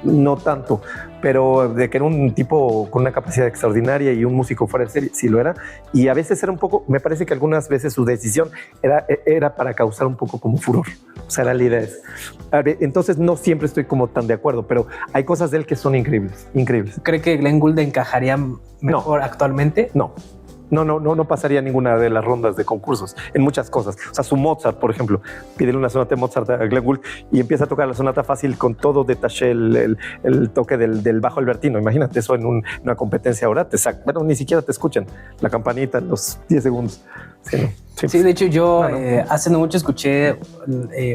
no tanto. Pero de que era un tipo con una capacidad extraordinaria y un músico fuera de serie, sí lo era. Y a veces era un poco, me parece que algunas veces su decisión era para causar un poco como furor. O sea, la idea es. Entonces no siempre estoy como tan de acuerdo, pero hay cosas de él que son increíbles. ¿Cree que Glenn Gould encajaría mejor actualmente? No pasaría ninguna de las rondas de concursos en muchas cosas. O sea, su Mozart, por ejemplo, pídele una sonata de Mozart a Glenn Gould y empieza a tocar la sonata fácil con todo detalle el toque del bajo albertino. Imagínate eso en una competencia ahora. Bueno, ni siquiera te escuchan la campanita en los 10 segundos. Sí, de hecho yo hace no mucho escuché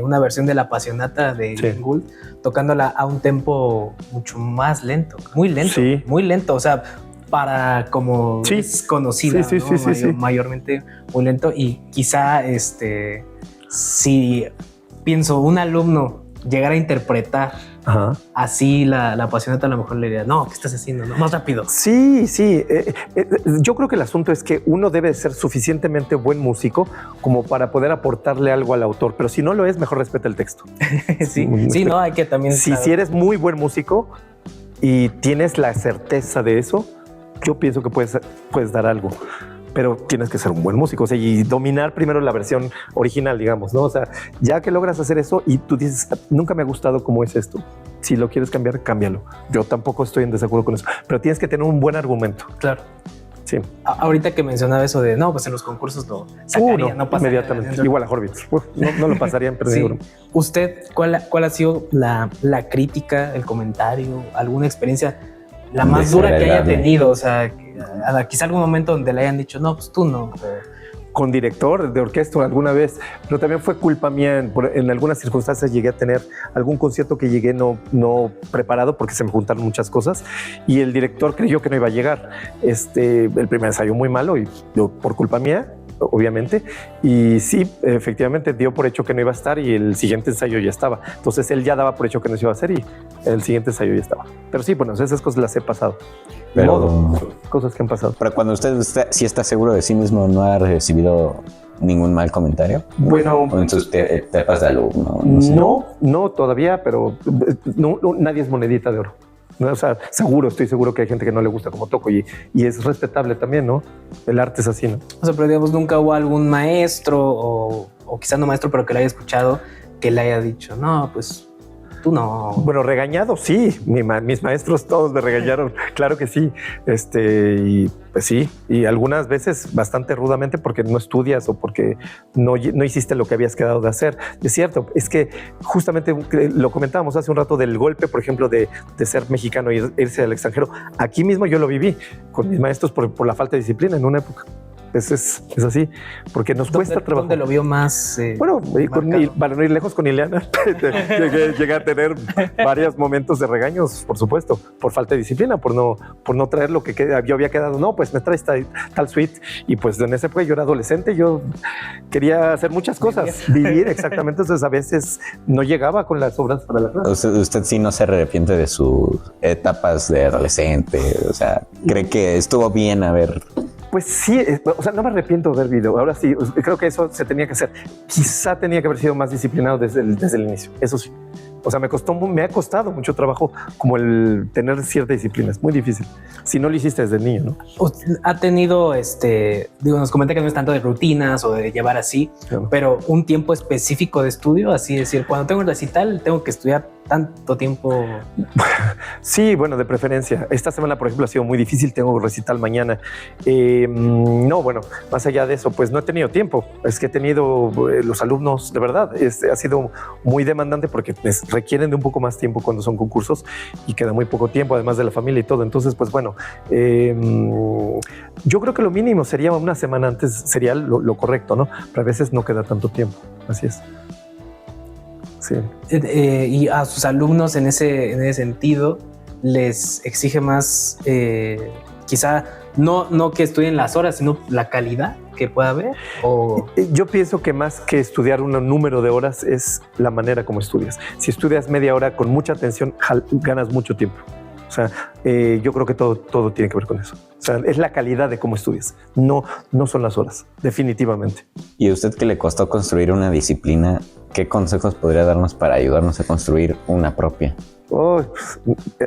una versión de la Passionata de Glenn Gould tocándola a un tempo mucho más lento, muy lento. O sea, para como es conocida, ¿no? Mayormente muy lento, y quizá si pienso un alumno llegara a interpretar así la Passionata, a lo mejor le diría, no, ¿qué estás haciendo? ¿No? Más rápido. Sí. Yo creo que el asunto es que uno debe ser suficientemente buen músico como para poder aportarle algo al autor, pero si no lo es, mejor respeta el texto. Sí, no, hay que también... Si eres muy buen músico y tienes la certeza de eso, yo pienso que puedes dar algo, pero tienes que ser un buen músico, o sea, y dominar primero la versión original, digamos, ¿no? O sea, ya que logras hacer eso y tú dices, nunca me ha gustado cómo es esto. Si lo quieres cambiar, cámbialo. Yo tampoco estoy en desacuerdo con eso, pero tienes que tener un buen argumento. Claro. Sí. Ahorita que mencionaba eso de, no, pues en los concursos lo sacaría, no pasaría. Inmediatamente. Igual a Horowitz. No lo pasarían, pero sí. ¿Usted cuál ha sido la crítica, el comentario, alguna experiencia la más dura que haya tenido? O sea, quizá algún momento donde le hayan dicho, no, pues tú no. Con director de orquesta alguna vez, pero también fue culpa mía. En algunas circunstancias llegué a tener algún concierto que llegué no preparado porque se me juntaron muchas cosas y el director creyó que no iba a llegar. El primer ensayo muy malo y yo, por culpa mía, obviamente, y sí, efectivamente dio por hecho que no iba a estar y el siguiente ensayo ya estaba. Entonces él ya daba por hecho que no se iba a hacer y el siguiente ensayo ya estaba. Pero sí, bueno, esas cosas las he pasado. Pero cosas que han pasado. Pero cuando usted sí está seguro de sí mismo, ¿no ha recibido ningún mal comentario? Bueno, entonces te pasa algo. No todavía, pero nadie es monedita de oro. O sea, estoy seguro que hay gente que no le gusta cómo toco y es respetable también, ¿no? El arte es así, ¿no? O sea, pero digamos, nunca hubo algún maestro o quizá no maestro, pero que le haya escuchado, que le haya dicho, no, pues tú no. Bueno, regañado, sí. Mis maestros todos me regañaron, claro que sí. Y pues sí, y algunas veces bastante rudamente porque no estudias o porque no hiciste lo que habías quedado de hacer. Es cierto, es que justamente lo comentábamos hace un rato del golpe, por ejemplo, de ser mexicano y irse al extranjero. Aquí mismo yo lo viví con mis maestros por la falta de disciplina en una época. Es así, porque nos cuesta trabajo. ¿Dónde lo vio más? Bueno, para no ir lejos con Ileana, llegué a tener varios momentos de regaños, por supuesto, por falta de disciplina, por no traer lo que yo había quedado. No, pues me traes tal suite. Y pues en esa época yo era adolescente, yo quería hacer muchas cosas, vivir exactamente. Entonces a veces no llegaba con las obras para la clase. Usted sí no se arrepiente de sus etapas de adolescente, o sea, ¿cree que estuvo bien haber...? Pues sí, o sea, no me arrepiento del video. Ahora sí, creo que eso se tenía que hacer. Quizá tenía que haber sido más disciplinado desde el inicio. Eso sí. O sea, me ha costado mucho trabajo como el tener cierta disciplina. Es muy difícil. Si no lo hiciste desde el niño, ¿no? Ha tenido, nos comenta que no es tanto de rutinas o de llevar así, claro, pero un tiempo específico de estudio, así decir, cuando tengo un recital, tengo que estudiar tanto tiempo? Sí, bueno, de preferencia. Esta semana, por ejemplo, ha sido muy difícil. Tengo recital mañana. No, bueno, más allá de eso, pues no he tenido tiempo. Es que he tenido los alumnos, de verdad, ha sido muy demandante porque requieren de un poco más tiempo cuando son concursos y queda muy poco tiempo, además de la familia y todo. Entonces, pues bueno, yo creo que lo mínimo sería una semana antes, sería lo correcto, ¿no? Pero a veces no queda tanto tiempo. Así es. Sí. Y a sus alumnos en ese sentido les exige más, quizá no que estudien las horas, sino la calidad que pueda haber. ¿O? Yo pienso que más que estudiar un número de horas es la manera como estudias. Si estudias media hora con mucha atención, ganas mucho tiempo. O sea, yo creo que todo tiene que ver con eso. O sea, es la calidad de cómo estudias, no son las horas, definitivamente. ¿Y a usted que le costó construir una disciplina, qué consejos podría darnos para ayudarnos a construir una propia? Oh,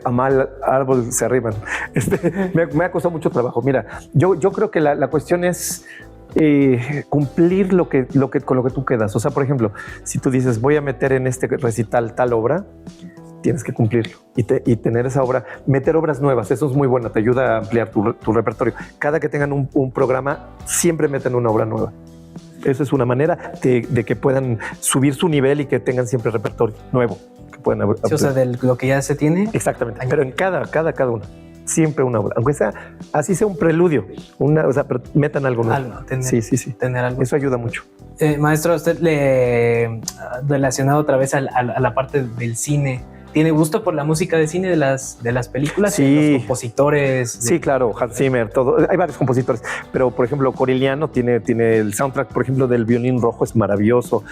a mal árbol se arriban. Me ha costado mucho trabajo. Mira, yo creo que la cuestión es cumplir con lo que tú quedas. O sea, por ejemplo, si tú dices voy a meter en este recital tal obra, tienes que cumplirlo y tener esa obra, meter obras nuevas. Eso es muy bueno, te ayuda a ampliar tu repertorio. Cada que tengan un programa, siempre meten una obra nueva. Eso es una manera de que puedan subir su nivel y que tengan siempre repertorio nuevo. Que puedan sí, o sea, de lo que ya se tiene. Exactamente, pero en cada una. Siempre una obra, aunque así sea un preludio, o sea, pero metan algo nuevo. Sí. Tener algo. Eso ayuda mucho. Maestro, a usted le relacionado otra vez a la parte del cine. ¿Tiene gusto por la música de cine de las películas? Sí. Los compositores. Sí, claro, Hans Zimmer, todo. Hay varios compositores, pero por ejemplo, Corigliano tiene el soundtrack, por ejemplo, del Violín Rojo, es maravilloso.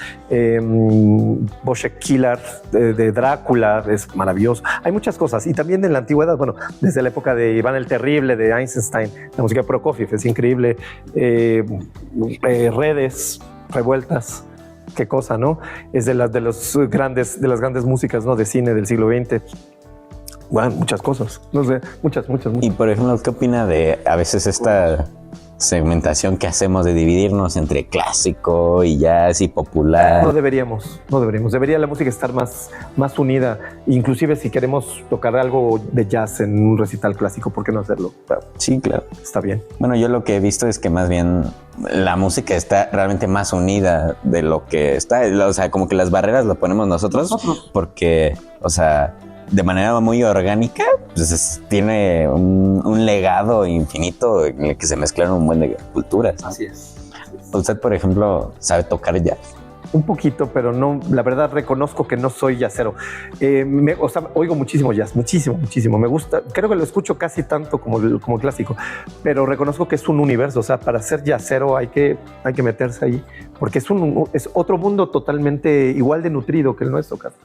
Boschek Killer de Drácula es maravilloso. Hay muchas cosas. Y también en la antigüedad, bueno, desde la época de Iván el Terrible, de Eisenstein, la música de Prokofiev es increíble. Redes, Revueltas. Qué cosa, ¿no? Es de las grandes músicas, ¿no? De cine del siglo XX. Bueno, muchas cosas. No sé, muchas. Y por ejemplo, ¿qué opina de a veces esta segmentación que hacemos de dividirnos entre clásico y jazz y popular? No deberíamos. Debería la música estar más unida. Inclusive si queremos tocar algo de jazz en un recital clásico, ¿por qué no hacerlo? Sí, claro. Está bien. Bueno, yo lo que he visto es que más bien la música está realmente más unida de lo que está. O sea, como que las barreras las ponemos nosotros porque, o sea, de manera muy orgánica, pues tiene un legado infinito en el que se mezclaron un buen de culturas, ¿no? Así es. Usted, por ejemplo, ¿sabe tocar jazz? Un poquito, pero no, la verdad reconozco que no soy jazzero. O sea, oigo muchísimo jazz, muchísimo. Me gusta, creo que lo escucho casi tanto como clásico, pero reconozco que es un universo. O sea, para ser jazzero hay que meterse ahí, porque es otro mundo totalmente igual de nutrido que el nuestro, Carlos.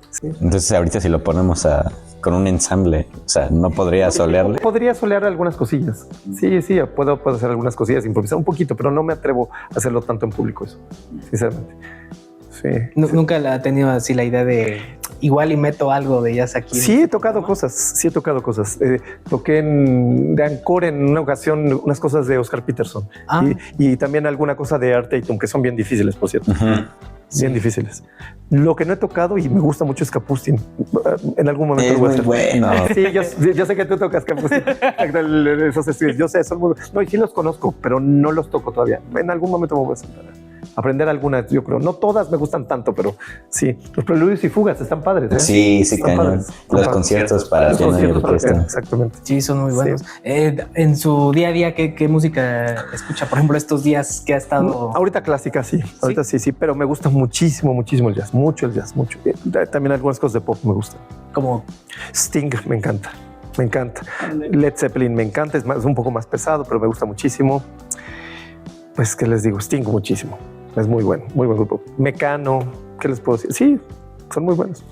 Sí. Entonces ahorita si lo ponemos con un ensamble, o sea, ¿no podría solearle? Podría solear algunas cosillas. Sí, puedo hacer algunas cosillas, improvisar un poquito, pero no me atrevo a hacerlo tanto en público eso, sinceramente. Sí. ¿Nunca la ha tenido así la idea de igual y meto algo de jazz aquí? Sí, he tocado cosas. Toqué de Encore en una ocasión unas cosas de Oscar Peterson y también alguna cosa de Art Tatum, que son bien difíciles, por cierto. Uh-huh. Bien difíciles. Lo que no he tocado y me gusta mucho es Kapustin. En algún momento es lo voy a hacer. Bueno. Sí, yo sé que tú tocas Kapustin. Esos estudios. Yo sé, no, y sí los conozco, pero no los toco todavía. En algún momento me voy a sentar a aprender algunas, yo creo. No todas me gustan tanto, pero sí. Los preludios y fugas están padres, ¿eh? Sí, cañón. Los conciertos para piano y orquesta. Exactamente. Sí, son muy buenos. Sí. En su día a día, ¿qué música escucha? Por ejemplo, estos días que ha estado... Ahorita clásica, sí. Ahorita sí, pero me gusta muchísimo el jazz. Mucho el jazz, mucho. También algunas cosas de pop me gustan. Como Sting, me encanta. Led Zeppelin me encanta. Es un poco más pesado, pero me gusta muchísimo. Pues, ¿qué les digo? Sting muchísimo. Es muy buen grupo. Mecano, ¿qué les puedo decir? Sí, son muy buenos.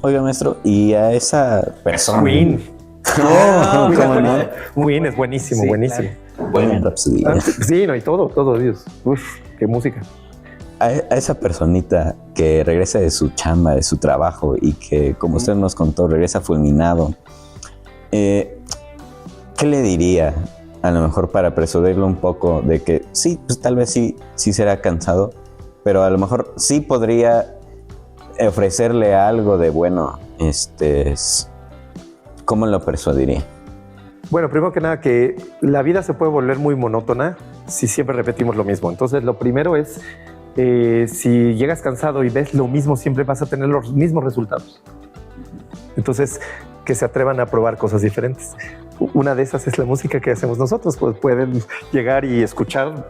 Oiga, maestro, y a esa persona... Queen. No. Queen es buenísimo. Claro. Bueno, Rhapsody. Sí, no, y todo, Dios. Uf, qué música. A esa personita que regresa de su chamba, de su trabajo y que, como usted nos contó, regresa fulminado, ¿qué le diría? A lo mejor para persuadirlo un poco de que sí, pues tal vez sí será cansado, pero a lo mejor sí podría ofrecerle algo de bueno, ¿cómo lo persuadiría? Bueno, primero que nada, que la vida se puede volver muy monótona si siempre repetimos lo mismo. Entonces, lo primero es, si llegas cansado y ves lo mismo, siempre vas a tener los mismos resultados. Entonces, que se atrevan a probar cosas diferentes. Una de esas es la música que hacemos nosotros. Pues pueden llegar y escuchar,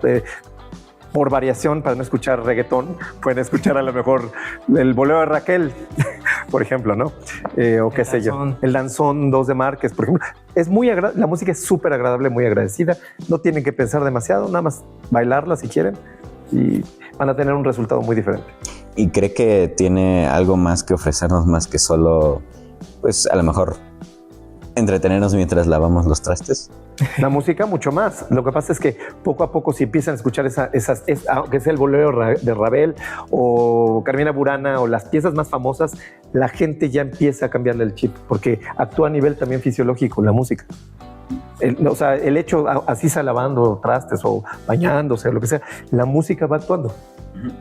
por variación, para no escuchar reggaetón, pueden escuchar a lo mejor el bolero de Raquel, por ejemplo, ¿no? O qué sé yo, el danzón 2 de Márquez, por ejemplo. Es muy la música es súper agradable, muy agradecida. No tienen que pensar demasiado, nada más bailarla si quieren y van a tener un resultado muy diferente. ¿Y cree que tiene algo más que ofrecernos, más que solo, pues a lo mejor, entretenernos mientras lavamos los trastes? La música mucho más. Lo que pasa es que poco a poco, si empiezan a escuchar aunque sea el bolero de Ravel o Carmina Burana o las piezas más famosas, la gente ya empieza a cambiarle el chip porque actúa a nivel también fisiológico la música. El hecho, así sea lavando trastes o bañándose o lo que sea, la música va actuando.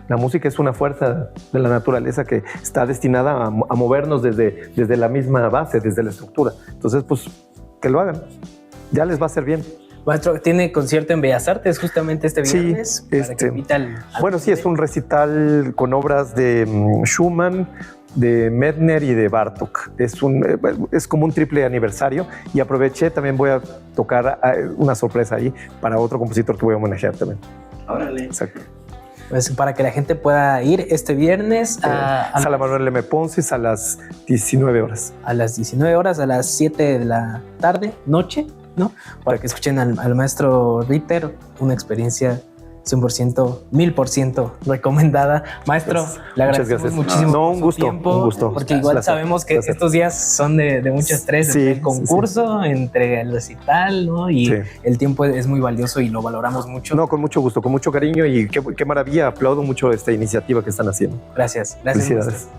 La música es una fuerza de la naturaleza que está destinada a movernos desde la misma base, desde la estructura. Entonces, pues, que lo hagan. Ya les va a hacer bien. Maestro, ¿tiene concierto en Bellas Artes justamente este viernes? Sí, bueno, sí, es un recital con obras de Schumann, de Medtner y de Bartók. Es como un triple aniversario y aproveché, también voy a tocar una sorpresa ahí para otro compositor que voy a homenajear también. Órale. Exacto. Pues para que la gente pueda ir este viernes a Sala Manuel M. Ponce a las 19 horas. A las 19 horas, a las 7 de la tarde, noche, ¿no? Para que escuchen al maestro Ritter, una experiencia 100%, 1000% recomendada. Maestro, Pues, le agradecemos muchísimo. No, un gusto, tiempo, un gusto. porque igual sabemos que estos días son de mucho estrés, entre el concurso, entre el recital, ¿no? Y el tiempo es muy valioso y lo valoramos mucho. No, con mucho gusto, con mucho cariño y qué maravilla. Aplaudo mucho esta iniciativa que están haciendo. Gracias.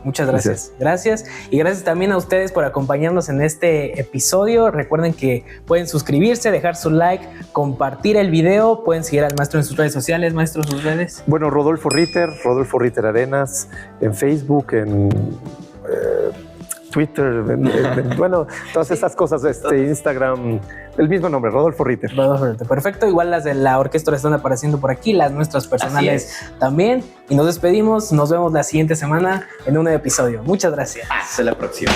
Muchas gracias. Gracias. Y gracias también a ustedes por acompañarnos en este episodio. Recuerden que pueden suscribirse, dejar su like, compartir el video. Pueden seguir al maestro en sus redes sociales. Maestro, sus redes. Bueno, Rodolfo Ritter Arenas, en Facebook, en Twitter, bueno, todas esas cosas, Instagram, el mismo nombre, Rodolfo Ritter. Perfecto, igual las de la orquesta están apareciendo por aquí, las nuestras personales también. Y nos despedimos, nos vemos la siguiente semana en un nuevo episodio. Muchas gracias. Hasta la próxima.